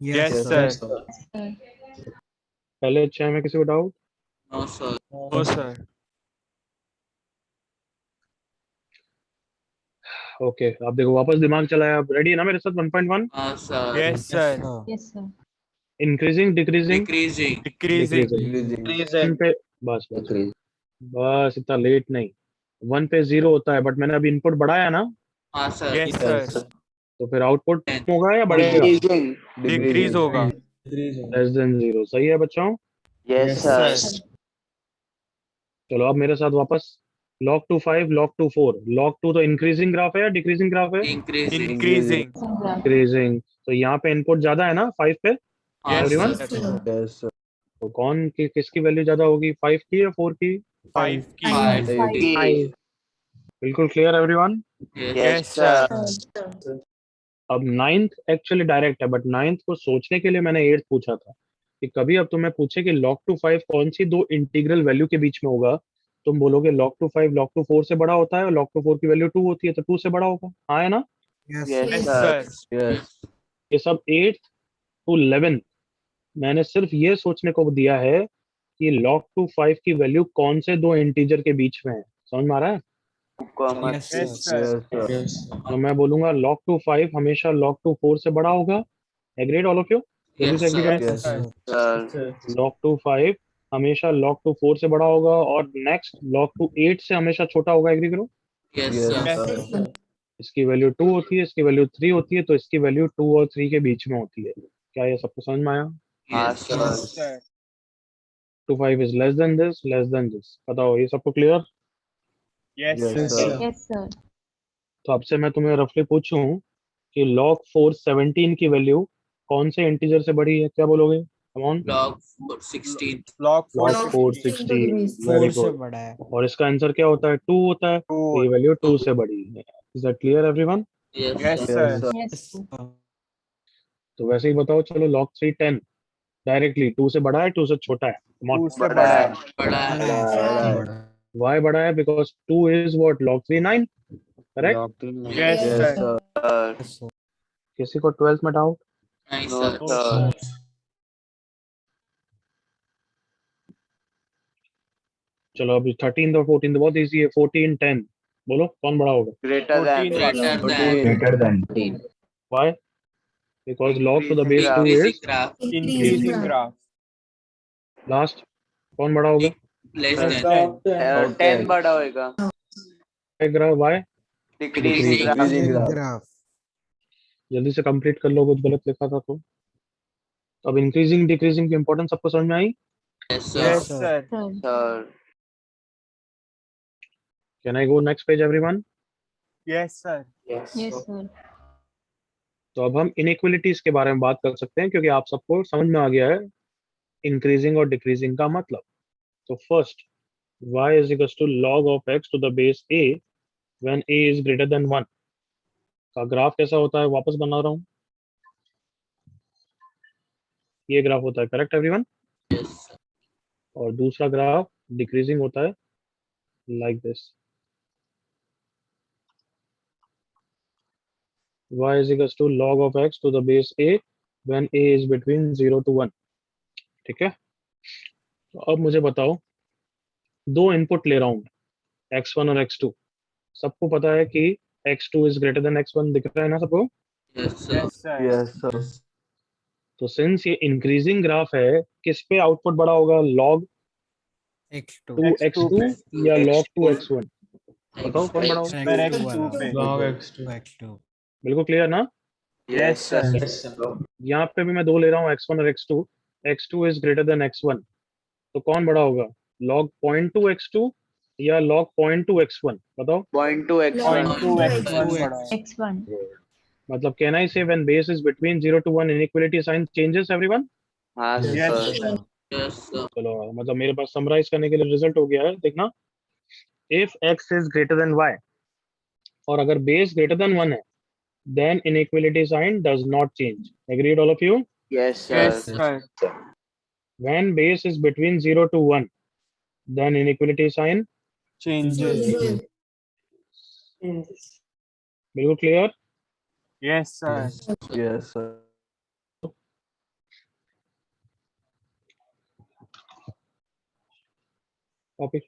Yes, Yes, sir. sir. पहले अच्छा है में किसी को doubt No, sir. No, sir. Okay आप देखो वापस दिमाग चलाया आप रेडी है ना मेरे साथ 1.1 Sir. Yes, sir. Yes, sir. Increasing decreasing Decreasing. Decreasing. Decreasing. 1 पे बस बस बस इतना लेट नहीं 1 पे 0 होता है बट मैंने अभी इनपुट बढ़ाया ना Sir. Yes, Yes, sir. तो फिर आउटपुट होगा या बढ़ेगा Decreasing. Decrease होगा. Decreasing. लेस देन 0 सही है बच्चों Yes, Yes, sir. sir. चलो अब मेरे साथ वापस log to 5 log to 4 log 2 तो इंक्रीजिंग ग्राफ है या डिक्रीजिंग ग्राफ है Increasing. Increasing. इंक्रीजिंग तो यहाँ पे इनपुट ज्यादा है ना 5 पे Yes, everyone? sir. Yes, sir. तो कौन की किसकी वैल्यू ज्यादा होगी 5 की या 4 की 5 key. Five. बिल्कुल clear everyone Yes. Yes, sir. अब 9th एक्चुअली डायरेक्ट है बट 9th को सोचने के लिए मैंने 8th पूछा था कि कभी अब तुम्हें पूछे कि log to 5 कौन सी दो इंटीग्रल वैल्यू के बीच में होगा तुम बोलोगे log to 5 log to 4 से बड़ा होता है और log to 4 की वैल्यू 2 होती है तो 2 से बड़ा होगा हाँ है ना Yes, Yes, Yes, sir. sir. Yes. ये सब 8th to 11th मैंने सिर्फ ये सोचने को दिया है कि log to 5 की वैल्यू कौन से दो इंटीजर के बीच में है समझ में आ रहा है Comma. Yes, Yes, sir. sir. Yes, sir. Yes. तो मैं बोलूंगा log to 5 हमेशा log to 4 से बड़ा होगा एग्रीड ऑल ऑफ यू जल्दी से Yes, एग्री sir. करें Yes, Sir. sir. log to 5 हमेशा log to 4 से बड़ा होगा और नेक्स्ट log to 8 से हमेशा छोटा होगा एग्री करो Yes, Yes, sir. Yes, sir. इसकी वैल्यू 2 होती है इसकी वैल्यू 3 होती है तो इसकी वैल्यू 2 और 3 के बीच में होती है क्या ये सबको समझ में आया Yes, sir. Yes, sir. 2 5 is less than this बताओ ये सबको clear Yes, Yes, sir. sir. Yes, sir. तो अब से मैं तुम्हें रफली पूछूं कि log 4 17 की वैल्यू कौन से इंटीजर से बड़ी है क्या बोलोगे come on, log 416. log log 416. 416, very 4 से गुड। बड़ा है। और इसका आंसर क्या होता है? 2 होता है, तो ये वैल्यू 2 से बड़ी है। Is that clear everyone? Yes, Yes, sir. sir. Yes, sir. तो वैसे ही बताओ, चलो log 310 डायरेक्टली 2 से बड़ा है 2 से छोटा है? Come on. 2 से बड़ा है. बड़ा है. बड़ा है, बड़ा है। बड़ा है। Why बड़ा है? Because 2 is what? log 39, correct? Log 3 Yes, yes sir. sir Sir. Yes, sir. किसी को 12th में doubt? Nice, No, sir. sir. चलो अभी 13th और 14th बहुत इजी है। 14 10 बोलो कौन बड़ा होगा? Greater than. 14 Sir. than. Greater than 14. Why? Because log to the base 2 Increasing is graph. Increasing graph. last, कौन बड़ा होगा? Less Less than. than. 10 बड़ा होएगा. Graph why? Decreasing graph. Decreasing graph. Graph. जल्दी से कंप्लीट कर लो, कुछ गलत लिखा था तो। अब इंक्रीजिंग डिक्रीजिंग की इंपॉर्टेंस सबको समझ में आई? Yes, sir. Yes, sir. sir. Sir. Can I go next page everyone? Yes, sir. Yes, sir. तो अब हम इनइक्वलिटीज के बारे में बात कर सकते हैं, क्योंकि आप सबको समझ में आ गया है इंक्रीजिंग और डिक्रीजिंग का मतलब। तो first, y is equals to log of x to the base a when a is greater than 1 का ग्राफ कैसा होता है? वापस बना रहा हूँ, ये ग्राफ होता है, करेक्ट एवरीवन? Yes, sir. और दूसरा ग्राफ डिक्रीजिंग होता है like this, y is equals to log of x to the base a when a is between 0 to 1। ठीक है, तो अब मुझे बताओ, दो इनपुट ले रहा हूँ, x1 और x2। सबको पता है कि x2 is greater than x1, दिख रहा है ना सबको? Yes, sir. Yes, sir. yes sir तो सिंस ये इंक्रीजिंग ग्राफ है, किस पे आउटपुट बड़ा होगा? log x2 2x2 पे. या log X2. 2x1? बताओ कौन बड़ा होगा? Sir, x2 X2 पे. Log x2. x2 बिल्कुल क्लियर ना? Yes, sir. यहाँ पे भी मैं दो ले रहा हूँ, x1 और x2। x2 is greater than x1, तो कौन बड़ा होगा? log 0.2 x2 या log 0.2 x1? बताओ। 0.2 Point x1. 2 X1 बड़ा है. X1. मतलब can I say when base is between 0 to 1 inequality sign changes everyone? हाँ, Yes, sir. sir. Yes, sir. चलो मतलब मेरे पास समराइज करने के लिए रिजल्ट हो गया है, देखना। If x is greater then y और अगर बेस ग्रेटर देन 1 है, then inequality sign does not change. Agreed all of you? Yes, Yes, sir. sir. When base is between 0 to 1, then inequality sign Changes. बिल्कुल clear? Yes, sir. yes sir copy.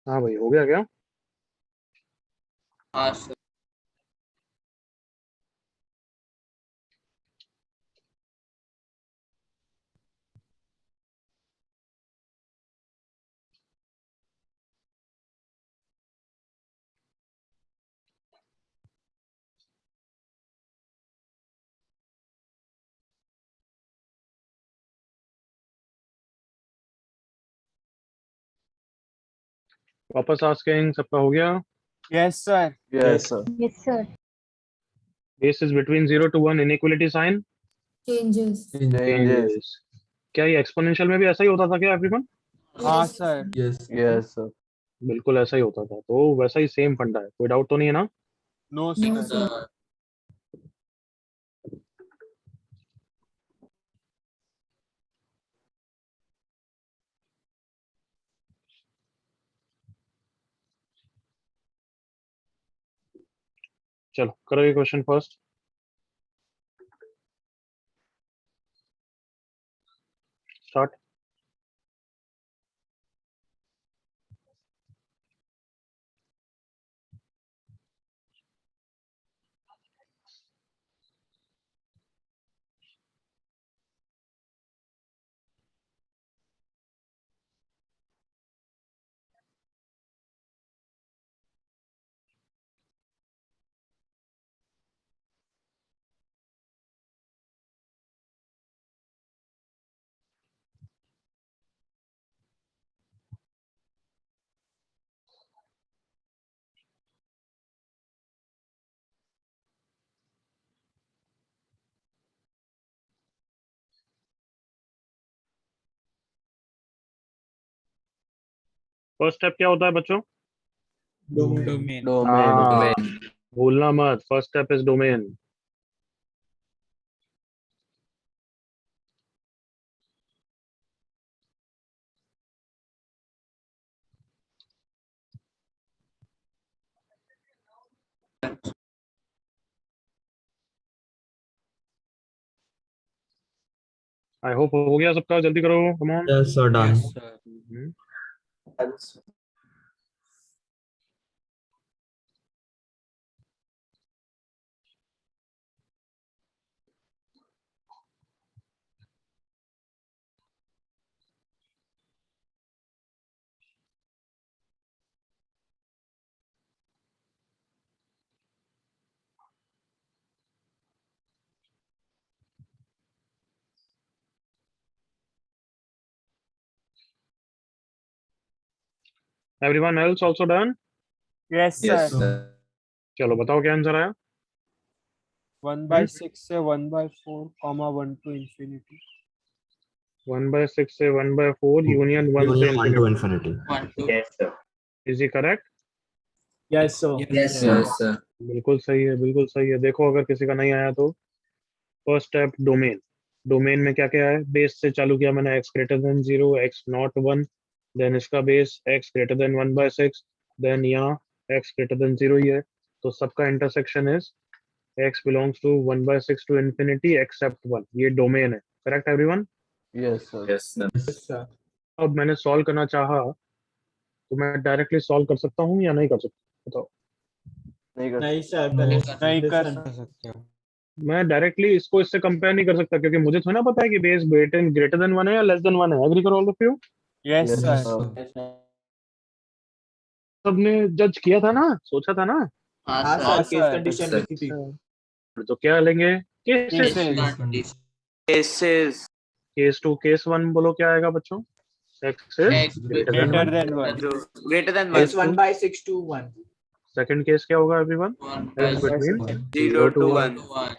हाँ भाई, हो गया क्या? हाँ, sir. वापस asking, सबका हो गया? Yes, sir. Yes, sir. Yes, sir. Base is between 0 to 1, inequality sign Changes. Changes. क्या ये एक्सपोनेंशियल में भी ऐसा ही होता था क्या एवरीवन? हाँ, sir. Yes, sir. बिल्कुल ऐसा ही होता था, तो वैसा ही सेम फंडा है, कोई डाउट तो नहीं है ना? No, No, sir. sir. चलो करो ये question first. Start. First step क्या होता है बच्चों? Domain Domain. हाँ, भूलना मत, first step is domain. I hope हो गया सबका, जल्दी करो, come on. Yes, sir, done. Yes, sir. Everyone else also done? Yes, sir. Yes, sir. चलो बताओ क्या आंसर आया? 1/6 से 1/4, comma 1 to infinity. 1/6 से 1/4 यूनियन 1 से Union 1 to infinity। infinity. Yes, sir. Is he correct? Yes, sir. Yes, sir. Yes, sir. बिल्कुल सही है, बिल्कुल सही है। देखो अगर किसी का नहीं आया तो फर्स्ट स्टेप डोमेन। डोमेन में क्या क्या है? बेस से चालू किया मैंने, x greater than 0, x not 1, then इसका base x greater than 1/6, then यहाँ x ग्रेटर देन 0 ही है, तो सबका intersection is x belongs to 1/6 to infinity except 1। ये डोमेन है, correct everyone? Yes, sir. Yes, sir. अब मैंने सॉल्व करना चाहा तो मैं डायरेक्टली सॉल्व कर सकता हूँ या नहीं कर सकता? बताओ। नहीं कर नहीं सर, नहीं कर कर सकते हो। मैं डायरेक्टली इसको इससे कंपेयर नहीं कर सकता, क्योंकि मुझे थोड़ा ना पता है कि बेस ग्रेटर देन 1 है या लेस देन 1 है। एग्री करो all of you? Yes, Yes, sir. sir. सबने जज किया था ना, सोचा था ना? हाँ, हाँ sir. Sir, case condition sir. लिखी थी। तो क्या लेंगे? Cases. Cases. Cases case 2 case 1 बोलो क्या आएगा बच्चों? x X is greater then Greater 1। than 1. जो greater than Case 1/6 to 1, second case क्या होगा एवरीवन? 1/6 between 0 to 1. 1.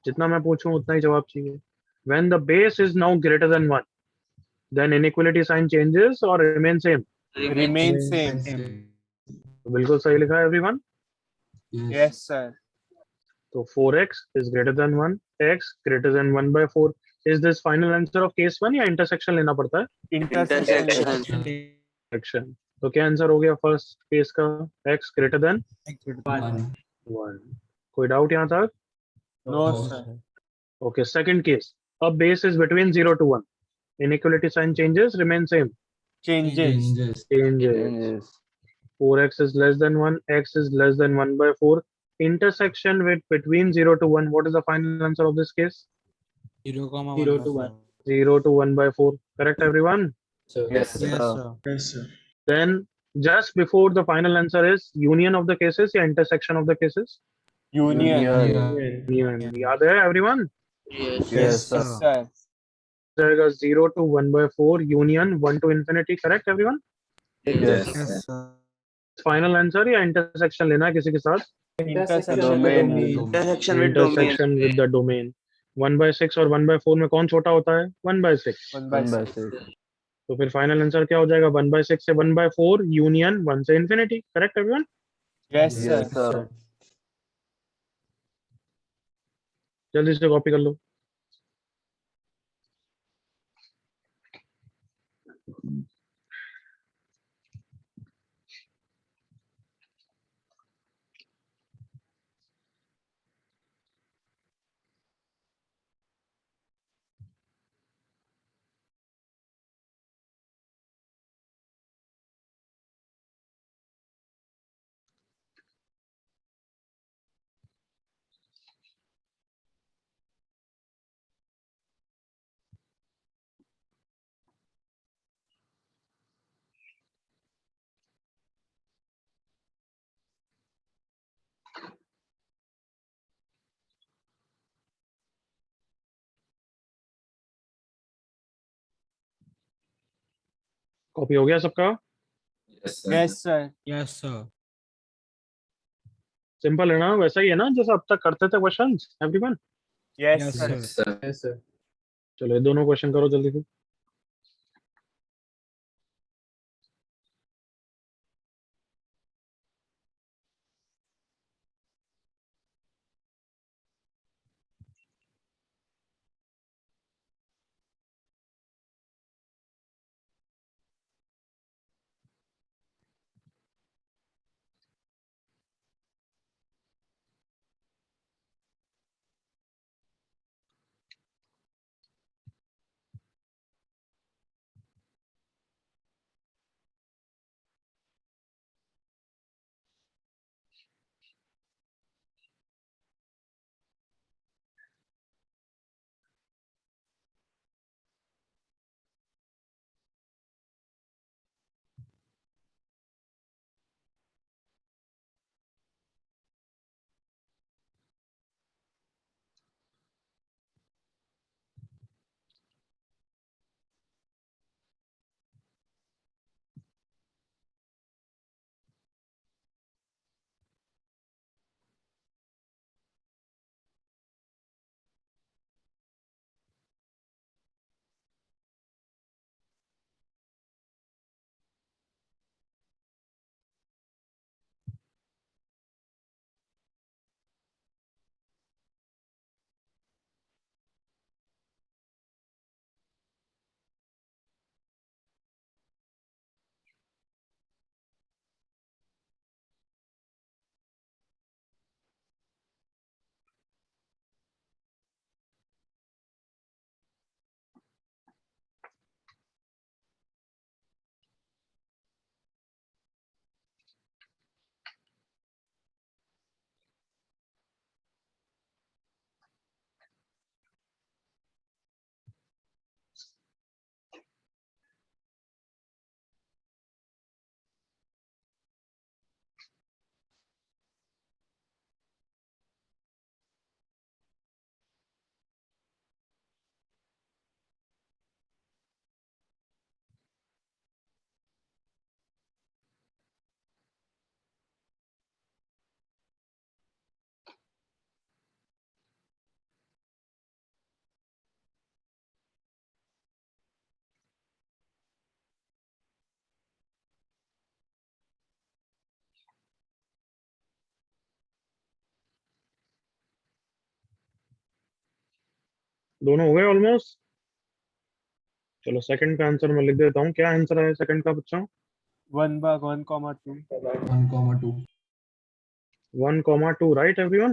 जितना मैं पूछूं उतना ही जवाब चाहिए। When the base is now greater than 1, then inequality sign changes और रिमेन सेम। Remain same. तो बिल्कुल सही लिखा है एवरीवन। Yes, sir. तो 4x is greater than 1, x greater than 1/4। Is this final answer of case 1 या intersection लेना पड़ता है? Intersection. इंटरसेक्शन। तो क्या आंसर हो गया फर्स्ट केस का? x greater than 1। कोई डाउट यहाँ तक? No, sir. Okay, second case. A base is between 0 to 1. Inequality sign changes, remain same. Changes. Changes. Changes. 4x is less than 1, x is less than 1/4. Intersection with between 0 to 1. What is the final answer of this case? 0, 0 to 1. 0 to 1/4. Correct, everyone? Yes, Yes, sir. sir. Yes, sir. Then just before the final answer is union of the cases या intersection of the cases? Union. Union. याद है everyone? Yes, Yes, sir. Yes, sir. जाएगा 0 to 1/4 union 1 to infinity. Correct, everyone? Yes. Yes, sir. Final answer या intersection लेना है किसी के साथ? Intersection Domain. Intersection with domain. Intersection with the domain. 1/6 और 1/4 में कौन छोटा होता है? 1/6। 1/6. तो फिर फाइनल आंसर क्या हो जाएगा? 1/6 से 1/4 यूनियन 1 से infinity. Correct everyone? Yes, sir. Yes, sir. जल्दी से कॉपी कर लो। कॉपी हो गया सबका? Yes, sir. Yes, sir. Yes, sir. Simple है ना? वैसा ही है ना जैसा अब तक करते थे questions everyone? Yes, Yes, sir. Yes, sir. Yes, sir. चलो ये दोनों क्वेश्चन करो जल्दी से। दोनों हो गए ऑलमोस्ट। चलो सेकंड का आंसर मैं लिख देता हूँ। क्या आंसर है सेकंड का बच्चों? 1/1, 2. 1,2 right everyone?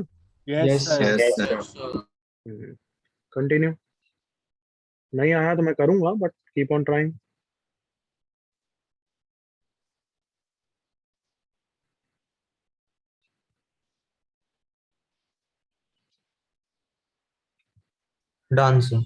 Yes, Yes, sir. sir. Yes, sir. Yes, sir. Continue. नहीं आया तो मैं करूंगा but keep on trying. Done, sir.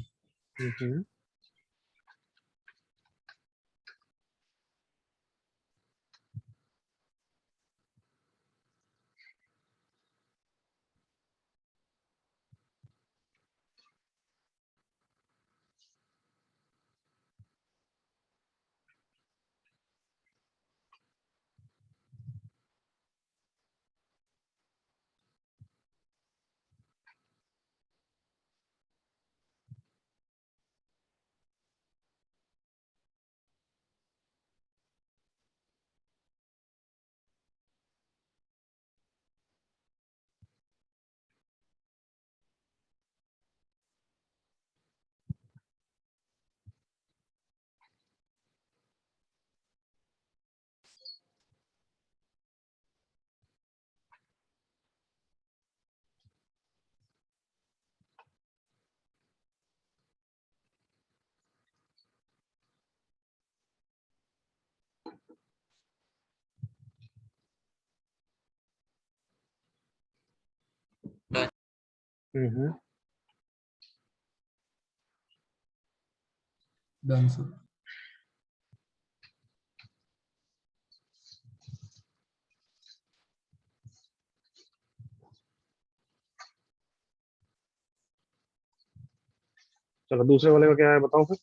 Hmm Done, sir. चलो दूसरे वाले का क्या है बताओ फिर।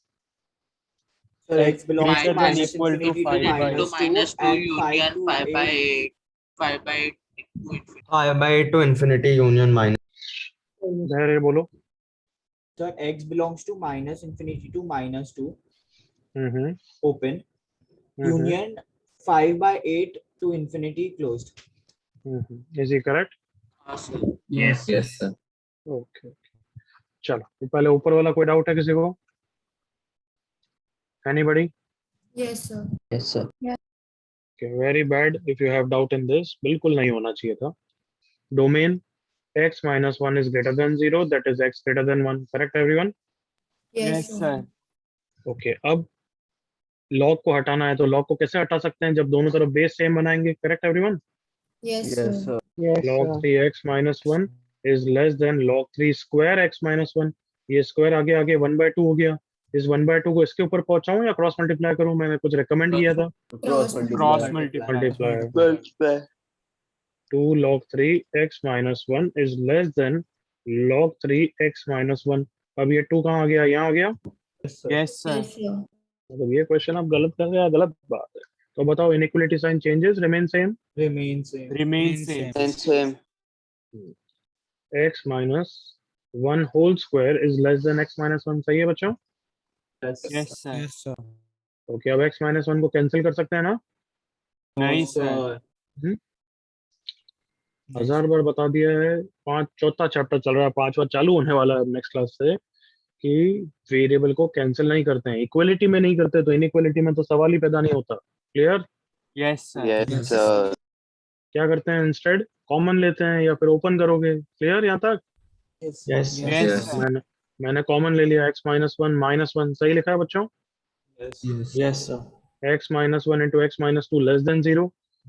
So x belongs to Greater than minus equal to infinity to 5 by minus 2 minus 2 and 5 union to 5 by 8. 8. 5 by 8 into infinity. 5 by 8 to infinity union minus. धैर्य बोलो। So x belongs to minus infinity to minus 2 hmm open union 5 by 8 to infinity closed. Is he correct? Sir. Yes. Yes, sir. Okay चलो तो पहले ऊपर वाला कोई doubt है किसी को? Anybody? Yes, sir. Yes, sir. Okay, very bad if you have doubt in this. बिल्कुल नहीं होना चाहिए था। Domain x minus 1 is greater than 0, that is x greater than 1. Correct everyone? Yes, sir. Okay, अब log को हटाना है तो log को कैसे हटा सकते हैं जब दोनों तरफ बेस सेम बनाएंगे? Correct everyone? Yes, Yes, sir. Log 3x minus 1 is less than log 3 square x minus 1. ये स्क्वायर आगे आगे 1/2 हो गया। इस 1/2 को इसके ऊपर पहुंचाऊं या क्रॉस मल्टीप्लाई करूं? मैंने कुछ रेकमेंड किया था। Cross Cross multiply. multiply. Multiply 2 log 3 x minus 1 is less than log 3 x minus 1. अब ये 2 कहाँ आ गया? यहाँ आ गया। Yes, sir. Yes, sir. मतलब ये क्वेश्चन आप गलत कर रहे हैं, गलत बात है। तो बताओ inequality sign changes remain same? Remain same. Remain same. And same. x minus 1 whole square is less than x minus 1. सही है बच्चों? Yes, sir. Yes, sir. Okay अब x minus 1 को कैंसिल कर सकते हैं ना? नहीं, sir. हजार बार बता दिया है। चौथा चैप्टर चल रहा है, पांचवा चालू होने वाला है नेक्स्ट क्लास से कि वेरिएबल को कैंसिल नहीं करते हैं, इक्वलिटी में नहीं करते तो इनइक्वालिटी में तो सवाल ही पैदा नहीं होता। Clear? Yes, sir. Yes, Yes. sir. क्या करते हैं इंस्टेड? कॉमन लेते हैं या फिर ओपन करोगे? क्लियर यहाँ तक? Yes. Yes. Yes, Yes. sir. मैंने कॉमन ले लिया x minus 1 minus 1 सही लिखा है बच्चों? Yes. Yes. Yes, sir. x minus 1 into x minus 2 less than 0.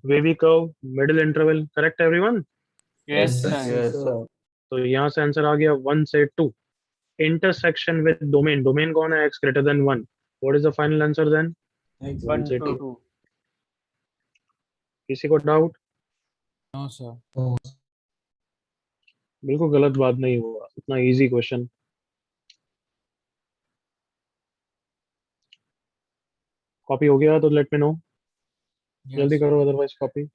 Wavy curve, middle interval. Correct everyone? Yes, sir. sir. Yes, sir. तो यहाँ से आंसर आ गया 1 से 2. Intersection with domain. Domain कौन है? x greater than 1. What is the final answer then? X 1 से to 2. 2. किसी को डाउट? No, sir. बिल्कुल गलत बात नहीं हुआ, इतना इजी क्वेश्चन। कॉपी हो गया तो लेट मी नो, जल्दी Yes. करो अदरवाइज कॉपी।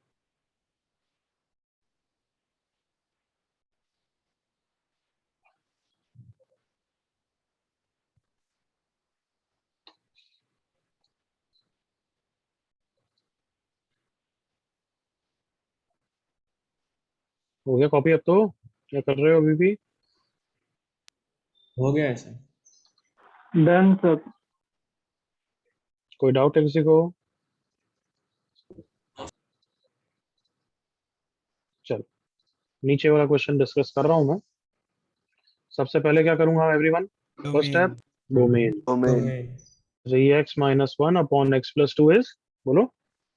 हो गया कॉपी अब तो? क्या कर रहे हो अभी भी? हो गया ऐसा। Done, sir. कोई डाउट है किसी को? चलो नीचे वाला क्वेश्चन डिस्कस कर रहा हूं मैं। सबसे पहले क्या करूंगा everyone? First step domain. Domain. ये x minus 1 upon x plus 2 is, बोलो,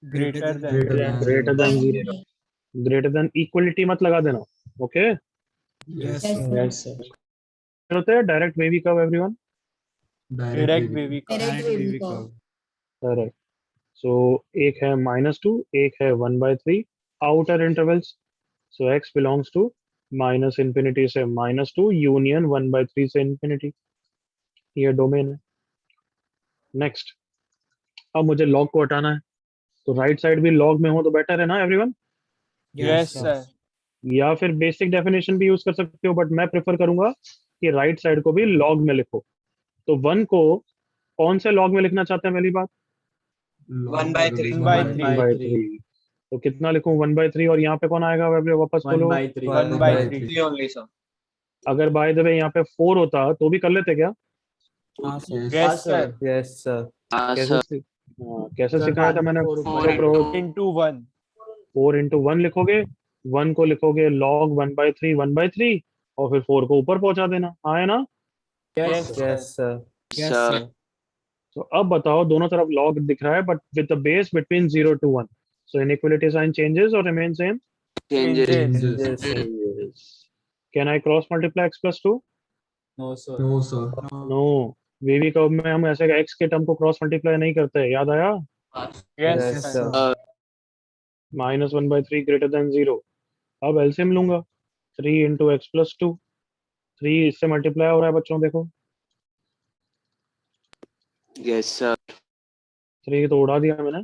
Greater than. Greater than 0, greater than equality मत लगा देना। Okay Yes, Yes, sir. Yes, sir. होते हैं direct wavy curve everyone? Direct wavy curve. Direct wavy curve. Correct. So एक है -2, एक है 1/3 outer intervals. So x belongs to minus infinity से -2 यूनियन 1/3 से इंफिनिटी। ये डोमेन है। नेक्स्ट, अब मुझे लॉग को हटाना है तो राइट साइड भी लॉग में हो तो बेटर है ना एवरीवन? Yes, sir. या फिर बेसिक डेफिनेशन भी यूज कर सकते हो, बट मैं प्रेफर करूंगा कि राइट साइड को भी लॉग में लिखो। तो 1 को कौन से लॉग में लिखना चाहते हैं पहली बात? 1/3. 1/3। तो कितना लिखूं? 1/3 और यहाँ पे कौन आएगा? वापस बोलो। 1/3. 1/3. 3 only, sir. अगर बाय द वे यहाँ पे 4 होता तो भी कर लेते क्या? हाँ, sir. Yes, sir. Yes, sir. कैसे सिखाया था मैंने? Four Into 1. 4 into 1 लिखोगे, 1 को लिखोगे log 1/3 और फिर 4 को ऊपर पहुंचा देना। हाँ है ना? Yes, sir. Yes, sir. Yes, sir. तो अब बताओ, दोनों तरफ log दिख रहा है but with the base between 0 to 1, so inequality sign changes और remain same? Changes. Yes, sir. Can I cross multiply x plus 2? No, sir. No, sir. No, wavy curve में हम ऐसे x के टर्म को cross multiply नहीं करते, याद आया? Yes, Yes, sir. sir. -1/3 greater than 0. अब एलसीएम लूंगा, 3 into x plus 2, 3 इससे मल्टीप्लाई हो रहा है बच्चों, देखो Yes, sir. 3 तो उड़ा दिया मैंने।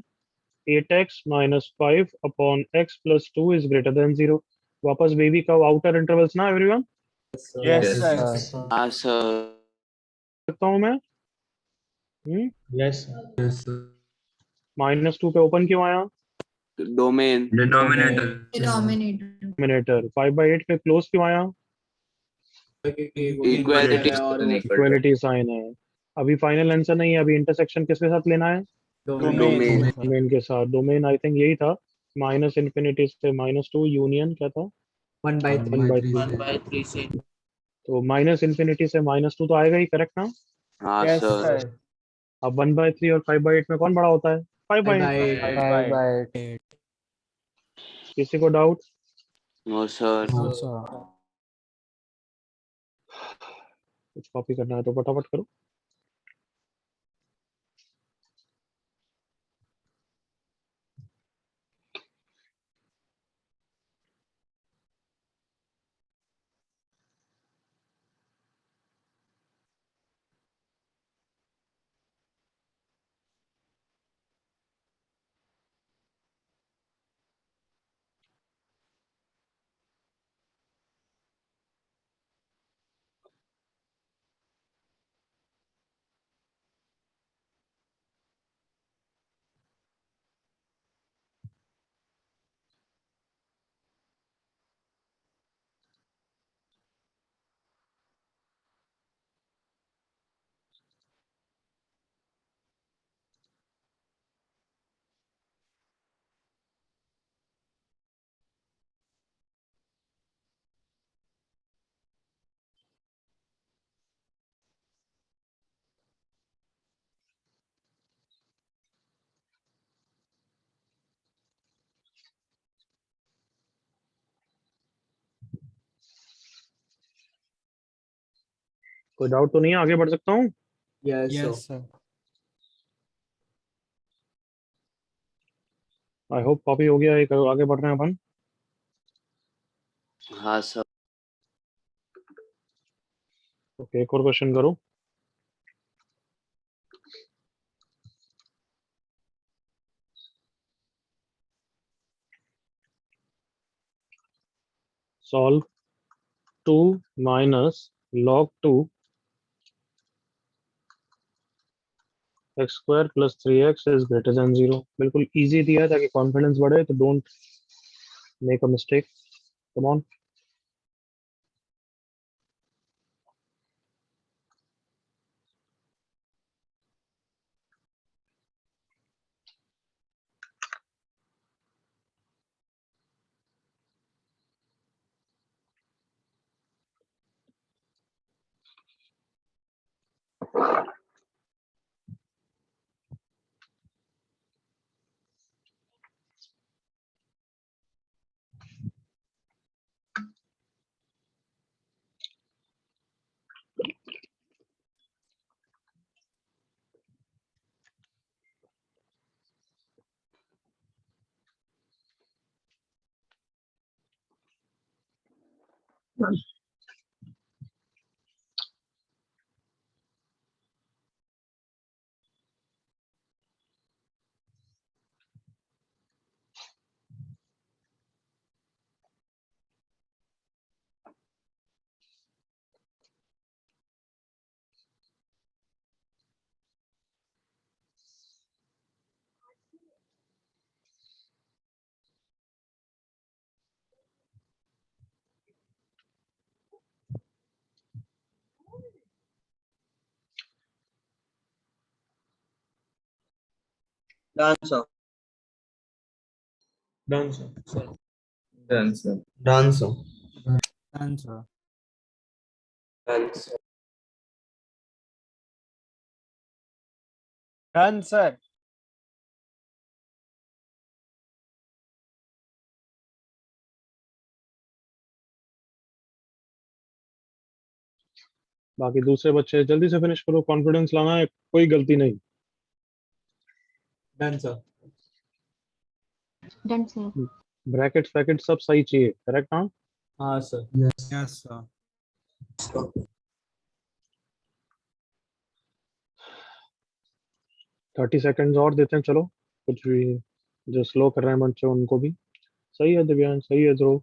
8x minus 5 upon x plus 2 is greater than 0. वापस बेबी का आउटर इंटरवल्स ना everyone, Yes, Yes, sir. sir. sir. सकता हूँ मैं। Yes, sir. Yes, sir. -2 पे ओपन क्यों आया? Domain. Denominator. Denominator. डिनोमिनेटर। 5/8 पे क्लोज क्यों आया? Equality. इक्वलिटी साइन है। अभी फाइनल आंसर नहीं है, अभी इंटरसेक्शन किसके साथ लेना है? Domain. डोमेन के साथ। डोमेन आई थिंक यही था, -∞ से -2 यूनियन क्या था? 1/3. 1/3 से. तो -∞ से -2 तो आएगा ही, करेक्ट ना? हाँ, Yes, sir. sir. अब 1/3 और 5/8 में कौन बड़ा होता है? 5/8। 5/8. किसी को doubt? No, sir. No, sir. कुछ कॉपी करना है तो फटाफट करो। कोई डाउट तो नहीं है, आगे बढ़ सकता हूँ? Yes, sir. Yes, sir. I hope copy हो गया, एक आगे बढ़ रहे हैं अपन। हाँ, sir. ओके, एक और क्वेश्चन करो। Solve 2 minus log 2 x² plus 3x is greater than 0। बिल्कुल इजी दिया है ताकि कॉन्फिडेंस बढ़े, तो don't make a mistake. Come on. Done, sir. Done, sir. Done, sir. Done, sir. Answer. Done, sir. Done, sir. बाकी दूसरे बच्चे जल्दी से फिनिश करो, कॉन्फिडेंस लाना है, कोई गलती नहीं। Done sir. Done, sir. Bracket bracket सब सही चाहिए, करेक्ट? हाँ, हाँ सर। Yes, sir. 30 सेकंड्स और देते हैं, चलो। कुछ भी जो स्लो कर रहे हैं बच्चे उनको भी। सही है दिव्यांश, सही है ध्रुव।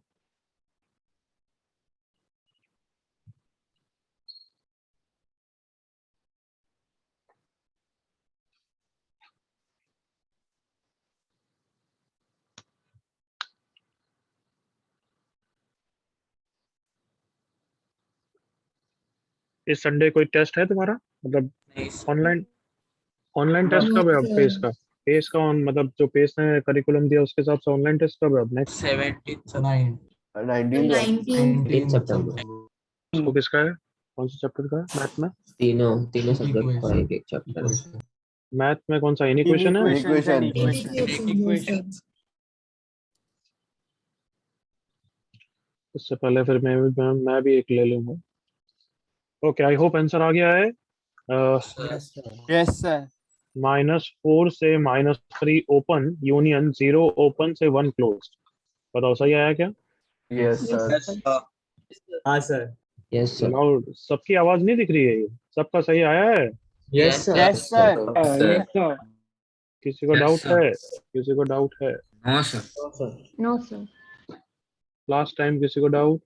इस संडे कोई टेस्ट है तुम्हारा, मतलब नहीं sir. Online? Online test No, कब है अब sir. पेस का? पेस का मतलब जो पेस ने करिकुलम दिया उसके हिसाब से ऑनलाइन टेस्ट कब है अब नेक्स्ट? 17th 9. 19 19. September. उसको किसका है, कौन से चैप्टर का है मैथ में? तीनों सब्जेक्ट का एक चैप्टर है। मैथ में कौन सा इक्वेशन है? Equation. Equation. उससे पहले फिर मैं भी एक ले लूंगा। ओके, आई होप आंसर आ गया है। Yes, sir. Yes, sir. -4 से -3 ओपन यूनियन 0 ओपन से 1 क्लोज। बताओ सही आया क्या? Yes, sir. हाँ सर। Yes sir. लाउड, सबकी आवाज नहीं दिख रही है, ये सबका सही आया है? Yes sir. Yes, sir. Yes, sir. किसी को Yes, डाउट sir. है? किसी को डाउट है? No sir. Sir. No, sir. Last time किसी को डाउट?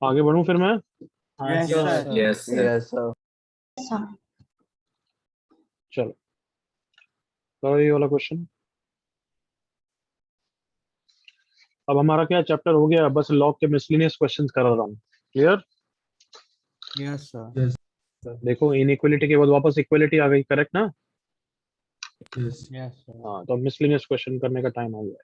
आगे बढ़ूं फिर मैं? Yes, sir. Yes sir. Yes, sir. Sir. चलो करो ये वाला क्वेश्चन। अब हमारा क्या चैप्टर हो गया, बस लॉग के मिसलिनियस क्वेश्चंस कर रहा हूँ। क्लियर? Yes, sir. देखो इनइक्वालिटी के बाद वापस इक्वालिटी आ गई, करेक्ट ना? Yes, sir. हाँ, तो मिसलिनियस क्वेश्चन करने का टाइम आ गया।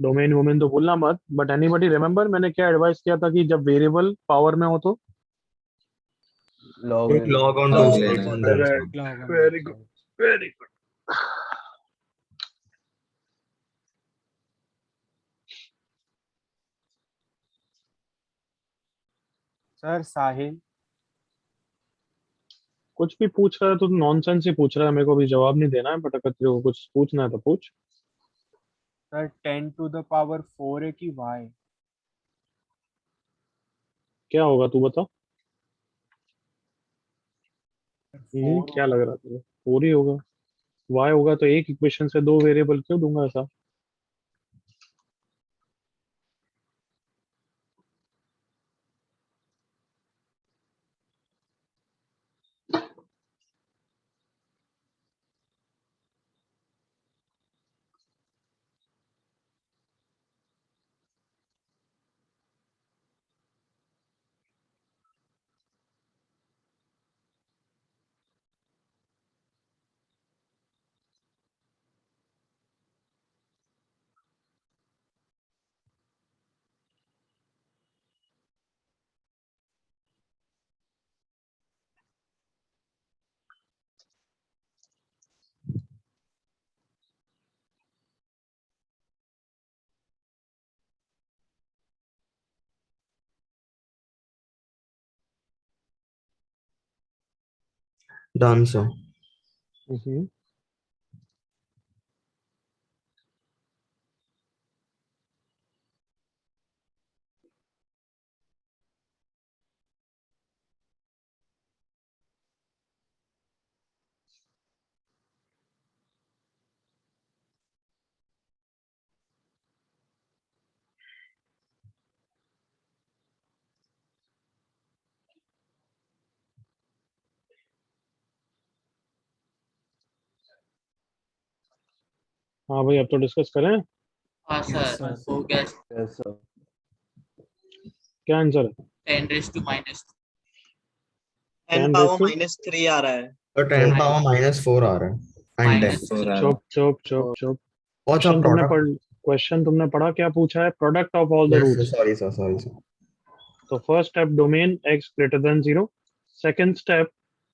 डोमेन वोमेन तो भूलना मत, बट एनीबॉडी रिमेम्बर मैंने क्या एडवाइस किया था कि जब वेरिएबल पावर में हो तो? Log in. Log on Log the on. side on that side. Log on very that good, side. Very good. Sir, Sahil. कुछ भी पूछ रहा है तो नॉनसेंस ही पूछ रहा है, मेरे को भी जवाब नहीं देना है, बट अगर तेरे को कुछ पूछना है तो पूछ। Sir, 10 to the power 4 है कि y? क्या होगा तू बता। Four क्या लग रहा है तुझे? पूरी होगा? वाई होगा तो एक इक्वेशन से दो वेरिएबल क्यों दूंगा ऐसा? Done, sir. हम्म, हाँ भाई, अब तो डिस्कस करें। हाँ Yes, सर, sir. हो गया। Yes, sir. क्या आंसर है? 10 raised to minus 10 power raised to -3 आ रहा है। तो 10 power -4 आ रहा है and 10. minus 4 चुप चुप चुप चुप। What's our product? क्वेश्चन तुमने पढ़ा, क्या पूछा है? Product of all the Yes, sir. Roots. Sorry, sir. Sorry, sir. तो first step domain x greater than 0, second step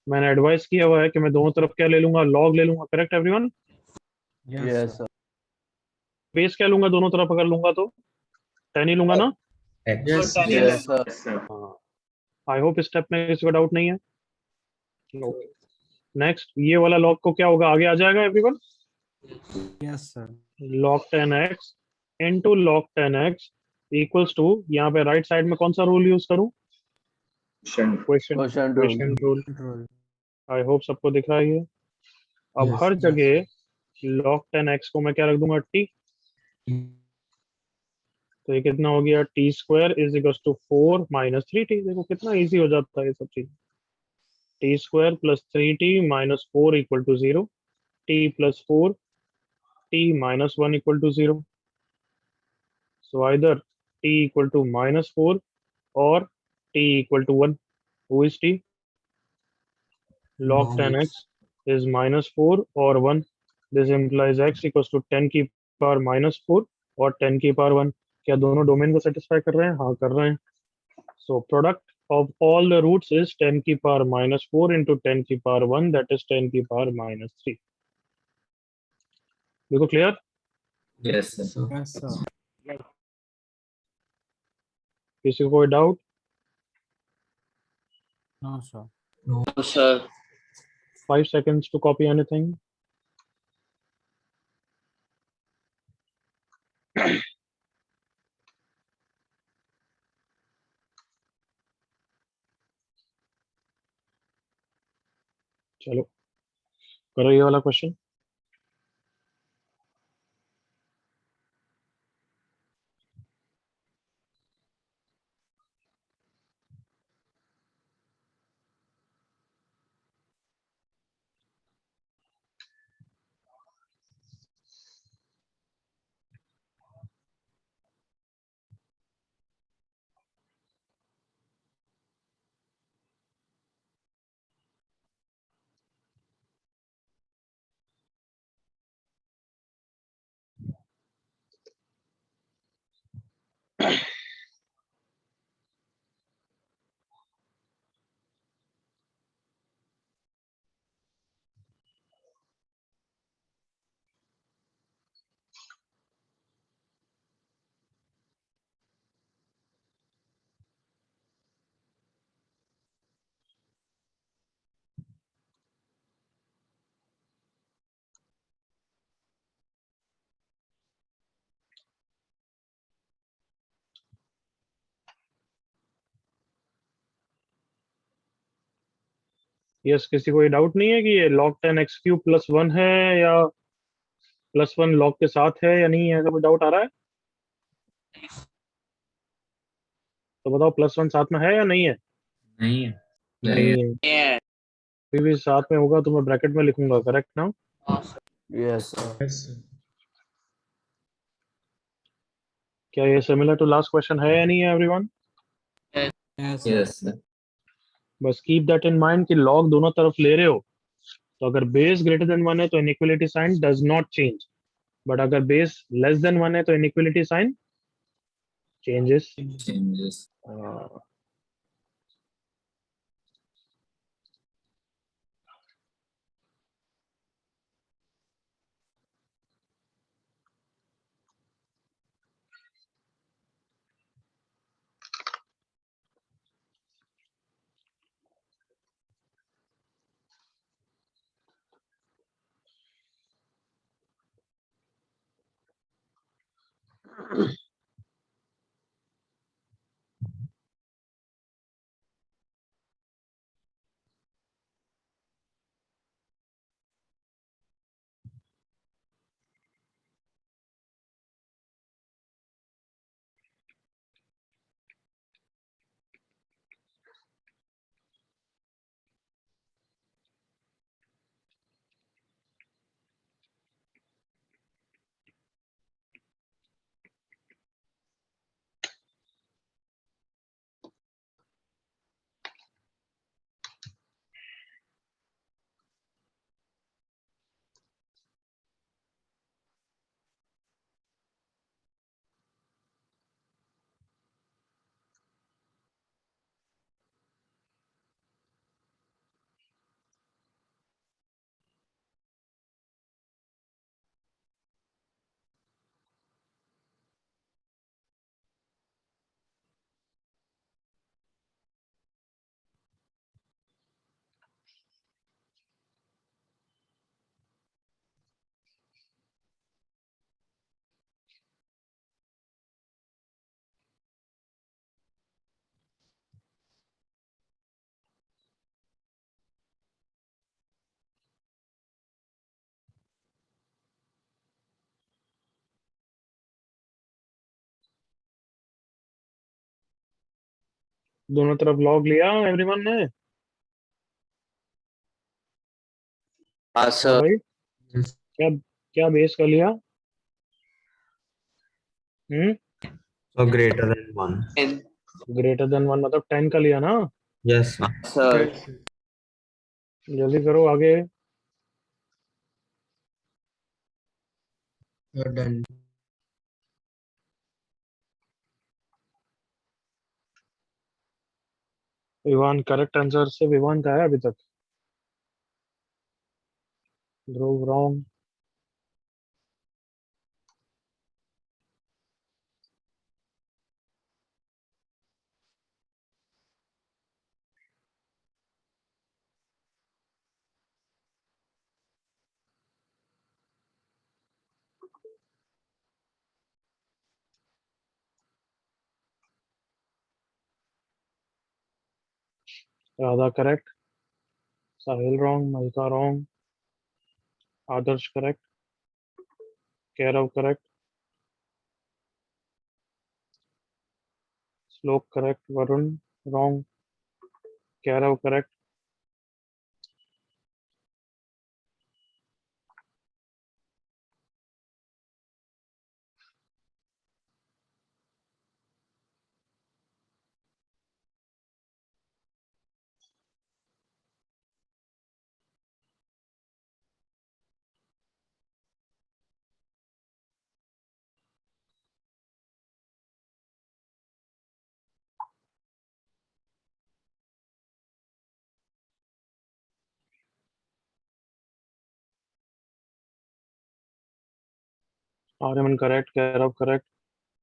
मैंने एडवाइस किया हुआ है कि मैं दोनों तरफ क्या ले लूंगा, लॉग ले लूंगा, correct everyone? Yes, sir. Base क्या लूंगा दोनों तरफ अगर लूंगा तो? 10 ही लूंगा ना? X. Yes, sir. हाँ, आई होप इस स्टेप में किसी को डाउट नहीं है। नेक्स्ट, ये वाला लॉग को क्या होगा, आगे आ जाएगा everyone? Yes, sir. log 10x into log 10x equals to, यहाँ पे राइट साइड में कौन सा रूल यूज करूं? Question Quotient rule. Question rule. Control. I hope सबको दिख रहा है ये। अब Yes. हर जगह log 10x को मैं क्या रख दूंगा, t। तो ये कितना हो गया, t square is equal to 4 minus 3t। देखो कितना इजी हो जाता है ये सब चीज। T square plus 3t minus 4 equal to 0, t plus 4 t minus 1 equal to 0। So either t equal to minus 4 or t equal to 1. Who is t? Log 10x is minus 4 or 1. This implies x equals to 10 की power minus 4 और 10 की power 1। क्या दोनों domain को satisfy कर रहे हैं? हाँ कर रहे हैं। So product of all the roots is 10 की पावर minus 4 into 10 की पावर 1, that is 10 की पावर minus 3। देखो क्लियर? Yes, sir. किसी को कोई doubt? No, sir. sir. 5 seconds to copy anything. चलो करो ये वाला क्वेश्चन। यस, किसी को ये डाउट नहीं है कि ये log 10x क्यूब प्लस 1 है या प्लस 1 log के साथ है या नहीं है? ऐसा कोई डाउट आ रहा है तो बताओ, प्लस 1 साथ में है या नहीं है? नहीं है. नहीं है। Yeah. कोई भी साथ में होगा तो मैं ब्रैकेट में लिखूंगा, करेक्ट ना? Yes, sir. Yes, sir. क्या ये सिमिलर टू लास्ट क्वेश्चन है या नहीं है एवरीवन? Yes, sir. Yes. बस कीप दैट इन माइंड कि log दोनों तरफ ले रहे हो, तो अगर बेस ग्रेटर देन 1 है तो inequality sign does not change, but अगर बेस लेस देन 1 है तो इनइक्वालिटी साइन चेंजेस। Changes. दोनों तरफ लॉग लिया एवरीवन ने? हाँ हाँ सर भाई, क्या क्या बेस कर लिया? हम्म, So greater than 1. Greater than 1 मतलब 10 का लिया ना? Yes, sir. Sir Yes, sir. जल्दी करो आगे। You're done. Vivaan correct answer से विवान का है अभी तक। ध्रुव रॉन्ग। राधा करेक्ट, साहिल रॉन्ग, मलिका रॉन्ग, आदर्श करेक्ट, कैरव करेक्ट, श्लोक correct, Varun wrong, Kairav correct, Aryaman correct, Kairav correct,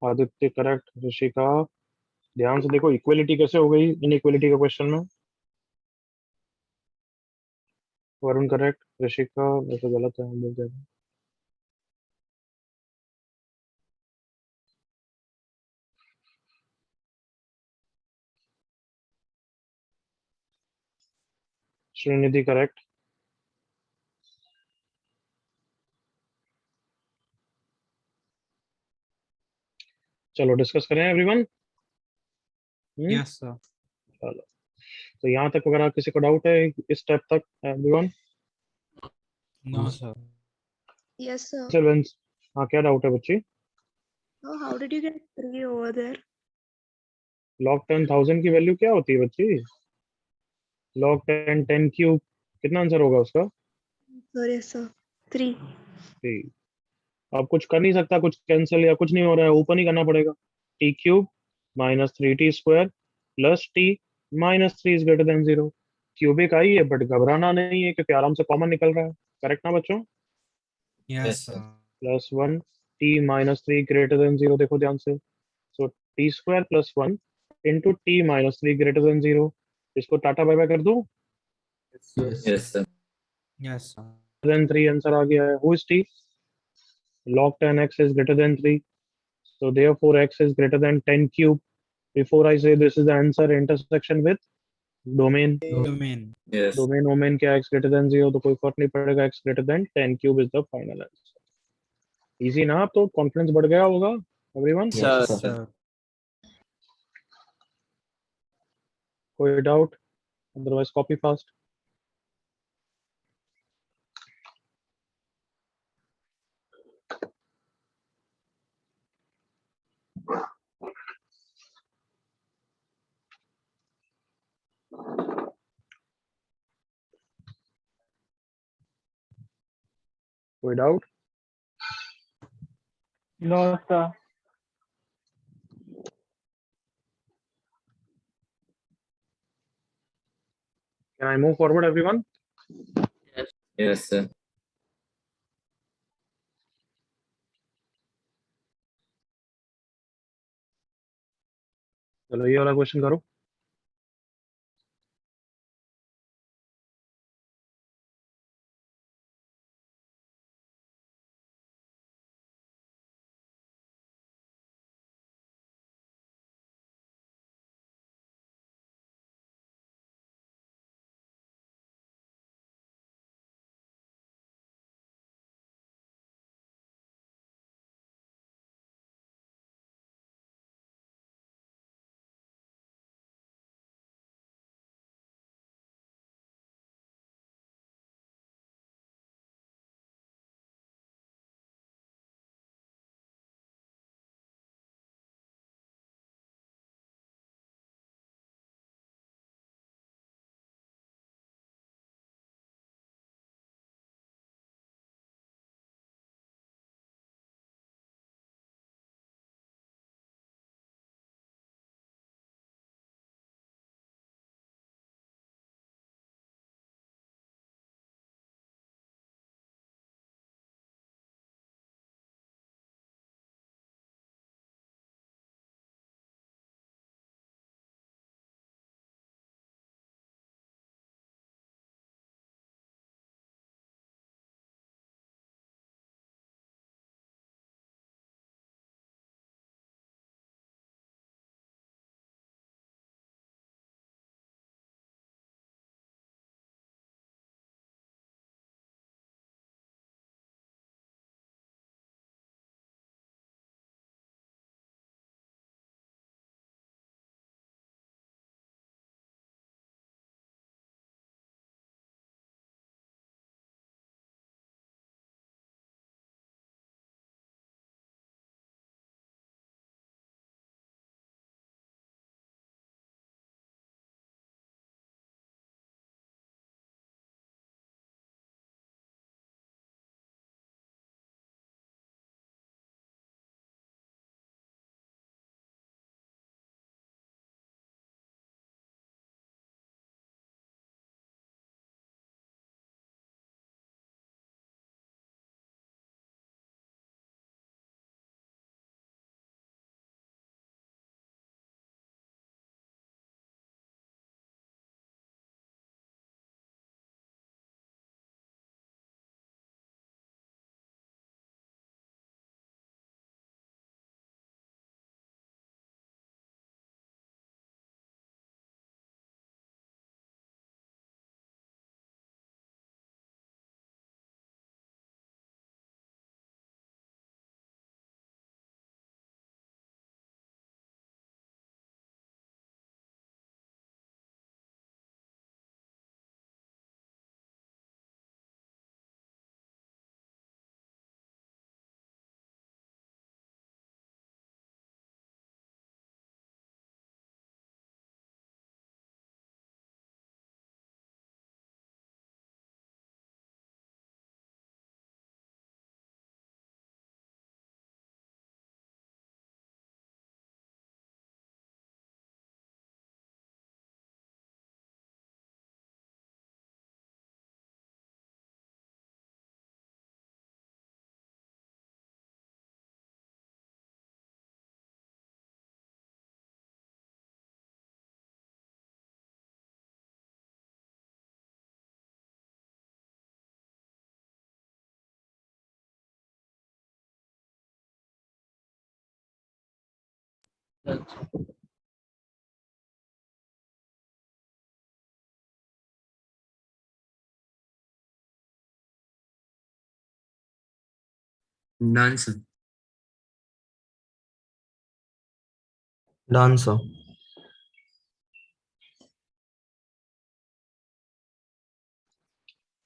Aditya correct, Rishika. ध्यान से देखो इक्वलिटी कैसे हो गई इनइक्वलिटी के क्वेश्चन में। वरुण करेक्ट, ऋषिका वैसे गलत है हम बोल रहे हैं। श्रीनिधि करेक्ट। चलो डिस्कस करें एवरीवन। Yes, sir. चलो, तो यहाँ तक अगर किसी को डाउट है इस स्टेप तक everyone? No, sir. Yes, sir. सिल्वेंस, हाँ क्या डाउट है बच्ची? Oh, how did you get 3 over there? log 10,000 की वैल्यू क्या होती है बच्ची? log 10 10 क्यूब, कितना आंसर होगा उसका? Sorry, yes, sir. 3. ठीक। अब कुछ कर नहीं सकता, कुछ कैंसिल या कुछ नहीं हो रहा है, ओपन ही करना पड़ेगा। T cube minus 3t² plus T minus 3 is greater than 0। Cubic आई है बट घबराना नहीं है क्योंकि आराम से कॉमन निकल रहा है। करेक्ट ना बच्चों? Yes, sir. Plus 1 T minus 3 greater than 0, देखो ध्यान से। सो t² plus 1 into t minus 3 greater than 0। इसको टाटा बाय बाय कर दूं? Yes. Yes, sir. Yes, sir. Then 3 answer आ गया है। Who is T? log 10x is greater than 3, so therefore x is greater than 10 cube. Before I say this is the answer, intersection with domain. Domain. Yes. Domain ओमेन क्या x greater than 0, तो कोई फर्क नहीं पड़ेगा, x greater than 10 cube is the final answer. Easy ना? अब तो कॉन्फिडेंस बढ़ गया होगा everyone? Sir Yes, sir. Sir. कोई डाउट? Otherwise copy fast. कोई doubt? No, sir. Can I move forward everyone? Yes, sir. चलो ये वाला क्वेश्चन करो। Done, sir. Done, sir.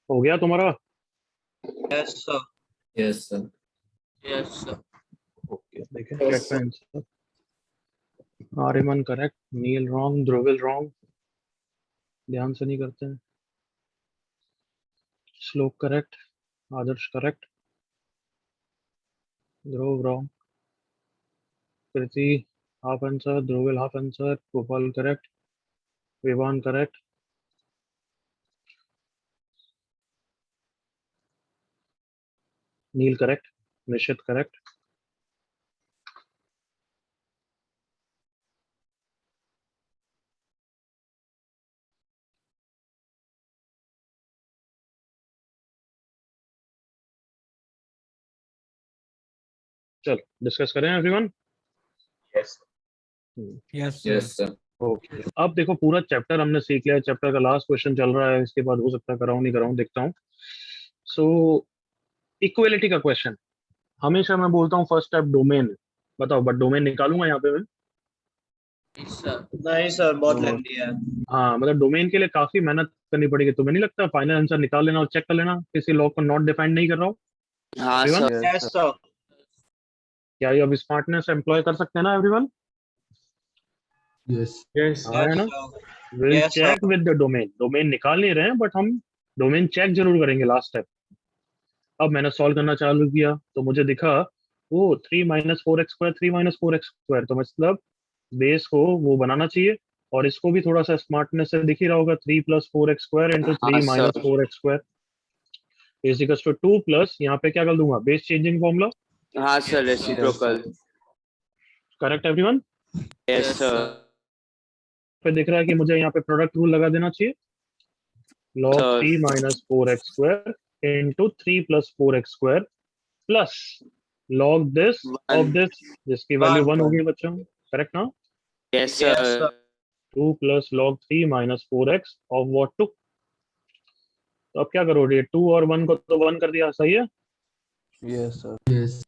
हो गया तुम्हारा? Yes, sir. Yes, sir. Yes, sir. Okay, देखें चेक पे answer. Aryaman correct, Neel wrong, Dhruvil wrong, ध्यान से नहीं करते हैं। Shlok correct, Adarsh correct, Dhruv wrong, Kriti half answer, Dhruvil half answer, Gopal correct, Vivaan correct, Neel correct, Nishit correct. चलो डिस्कस करें everyone. Yes. Yes, sir. Yes, sir. Okay, अब देखो पूरा चैप्टर हमने सीख लिया, चैप्टर का लास्ट क्वेश्चन चल रहा है, इसके बाद हो सकता है कराऊं नहीं कराऊं, देखता हूँ। सो इक्वलिटी का क्वेश्चन हमेशा मैं बोलता हूँ फर्स्ट स्टेप डोमेन, बताओ बट डोमेन निकालूंगा यहाँ पे मैं। Yes, sir. नहीं सर, बहुत लेंदी है। हाँ मतलब डोमेन के लिए काफी मेहनत करनी पड़ेगी, तुम्हें नहीं लगता? फाइनल आंसर निकाल लेना और चेक कर लेना किसी लॉ को नॉट डिफाइंड नहीं कर रहा हो। हाँ Everyone? सर। Yes sir. क्या ये अब स्मार्टनेस एम्प्लॉय कर सकते हैं ना एवरीवन? Yes. यस हाँ है ना? Will Yes, sir. Check with the domain, domain निकाल नहीं रहे हैं बट हम डोमेन चेक जरूर करेंगे लास्ट स्टेप। अब मैंने सॉल्व करना चालू किया तो मुझे दिखा वो 3 minus four x square, 3 minus four x square, तो मतलब बेस को वो बनाना चाहिए और इसको भी थोड़ा सा स्मार्टनेस से दिख ही रहा होगा, 3 plus four x square into हाँ, 3 minus sir. Four x square equals to 2 plus यहाँ पे क्या कर दूंगा, बेस चेंजिंग फॉर्मूला। हाँ sir, reciprocal. Correct everyone? Yes sir. पे दिख रहा है कि मुझे यहाँ पे प्रोडक्ट रूल लगा देना चाहिए, log Sir. 3 minus four x square into 3 plus four x square plus log this of this, जिसकी वैल्यू 1 होगी बच्चों। करेक्ट ना? Yes sir. 2 plus log 3 minus four x of what 2। तो अब क्या करोगे, 2 और 1 को तो 1 कर दिया, सही है? Yes, sir.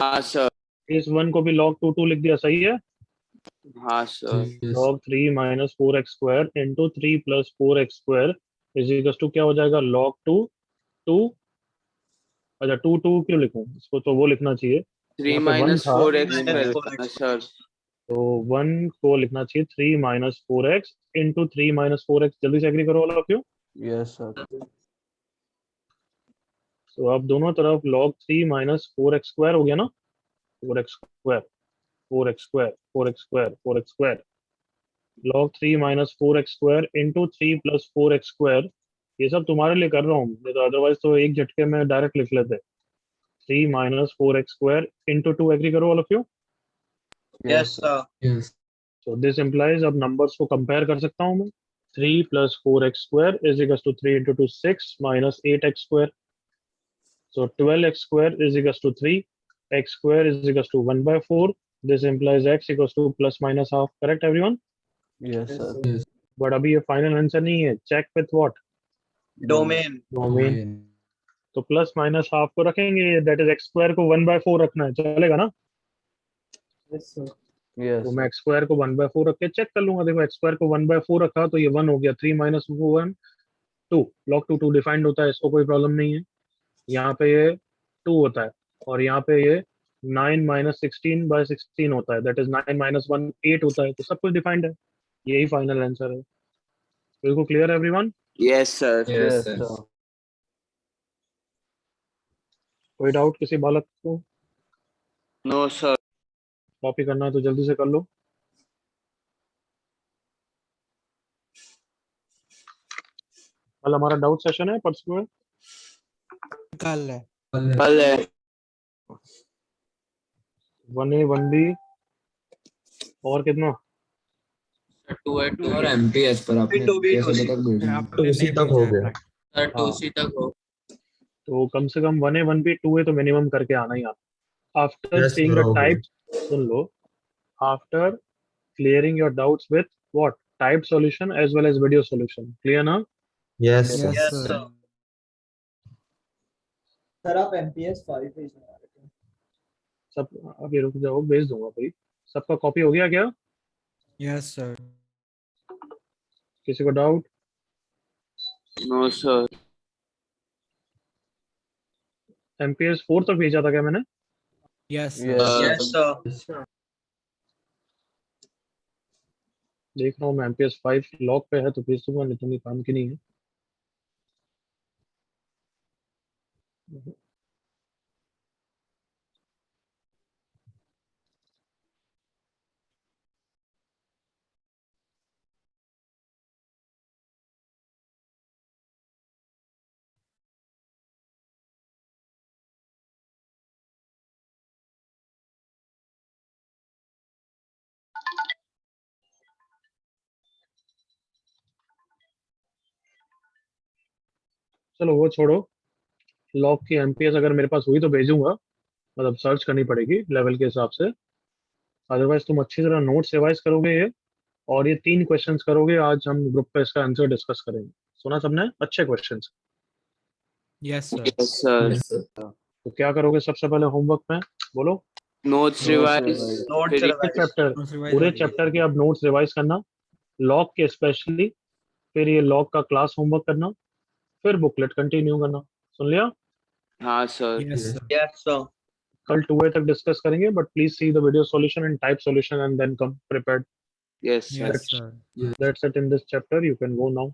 हाँ सर। इस 1 को भी log 2 लिख दिया, सही है? हाँ sir. Yes. log 3 minus four x square into 3 plus four x square equals to क्या हो जाएगा, log 2 2। अच्छा 2 2 क्यों लिखूं इसको, तो वो लिखना चाहिए 3 यहाँ पे 1 माइनस था, four x Minus square. 4x. Sir. तो 1 को लिखना चाहिए 3 minus four x into 3 minus four x. जल्दी से एग्री करो वाला क्यों। Yes, sir. तो अब दोनों तरफ log 3 minus four x square हो गया ना, four x square, four x square, four x square, four x square, log 3 minus four x square into 3 plus four x square. ये सब तुम्हारे लिए कर रहा हूँ, नहीं तो अदरवाइज तो एक झटके में डायरेक्ट लिख लेते। 3 minus four x square into 2, agree करो वाला क्यों। Yes sir. Yes. So this implies अब नंबर्स को कंपेयर कर सकता हूँ मैं। 3 plus four x square is equal to 3 into 2 6 minus 8x square. So 12x square is equals to 3, x square is equals to 1 by 4. This implies x equals to plus minus half. Correct everyone? Yes, sir. Yes. But अभी ये final answer नहीं है, check with what, domain. Domain. तो plus minus half को रखेंगे, that is x square को 1 by 4 रखना है, चलेगा ना? Yes, तो मैं sir. एक्स स्क्वायर को 1 by 4 रख के चेक कर लूंगा। देखो एक्स स्क्वायर को 1 by 4 रखा तो ये 1 हो गया, 3 माइनस 1 2, log 2 2 डिफाइंड होता है, इसको कोई प्रॉब्लम नहीं है। यहाँ पे ये 2 होता है और यहाँ पे ये 9 माइनस 16 बाय 16 होता है, दैट इज 9 माइनस 1 8 होता है। तो सब कुछ डिफाइंड है, यही फाइनल आंसर है। बिल्कुल क्लियर है everyone? Yes sir. Yes, sir. कोई डाउट किसी बालक को? No sir. कॉपी करना है तो जल्दी से कर लो। कल हमारा डाउट सेशन है, परसों है। कल है। कल है। 1A 1B और कितना? 2 है 2 और एमपीएस पर आपने 2B, कैसे 2C. तक भेजा? आपने 2C नहीं तक हो भेजा है गया। सर 2C तक हो। तो कम से कम 1A 1B 2A तो मिनिमम करके आना ही आना। After Yes, seeing the bro. Types, soon low, after clearing your doubts with what? Typed solution as well as video solution. Clear now? Yes, sir. Yes, sir. Sir आप MPS 5 भेजना है सब अभी रुक जाओ, भेज दूंगा भाई। सबका कॉपी हो गया क्या? Yes, sir. किसी को डाउट? No, sir. MPS 4 तक भेजा था क्या मैंने? Yes, sir. Yes, sir. देख रहा हूँ मैं MPS 5 लॉक पे है तो भेज दूंगा, नहीं तो नहीं काम की नहीं है। चलो वो छोड़ो, लॉक की MPS अगर मेरे पास हुई तो भेजूंगा, मतलब सर्च करनी पड़ेगी लेवल के हिसाब से। अदरवाइज तुम अच्छी तरह नोट्स रिवाइज करोगे ये, और ये 3 क्वेश्चंस करोगे। आज हम ग्रुप पे इसका आंसर डिस्कस करेंगे। सुना सबने? अच्छे questions. Yes, sir. Yes, sir. Yes, sir. तो क्या करोगे सबसे पहले होमवर्क में? बोलो। Notes revise. पूरे चैप्टर, Notes revise पूरे होगी। चैप्टर के अब नोट्स रिवाइज करना, लॉक के स्पेशली, फिर ये लॉक का क्लास होमवर्क करना, फिर बुकलेट कंटिन्यू करना। सुन लिया? हाँ, sir. Yes, sir. Yes, sir. कल 2A तक डिस्कस करेंगे, but please see the video solution and type solution and then come prepared. Yes, sir. Yes, sir. That's it in this chapter. You can go now.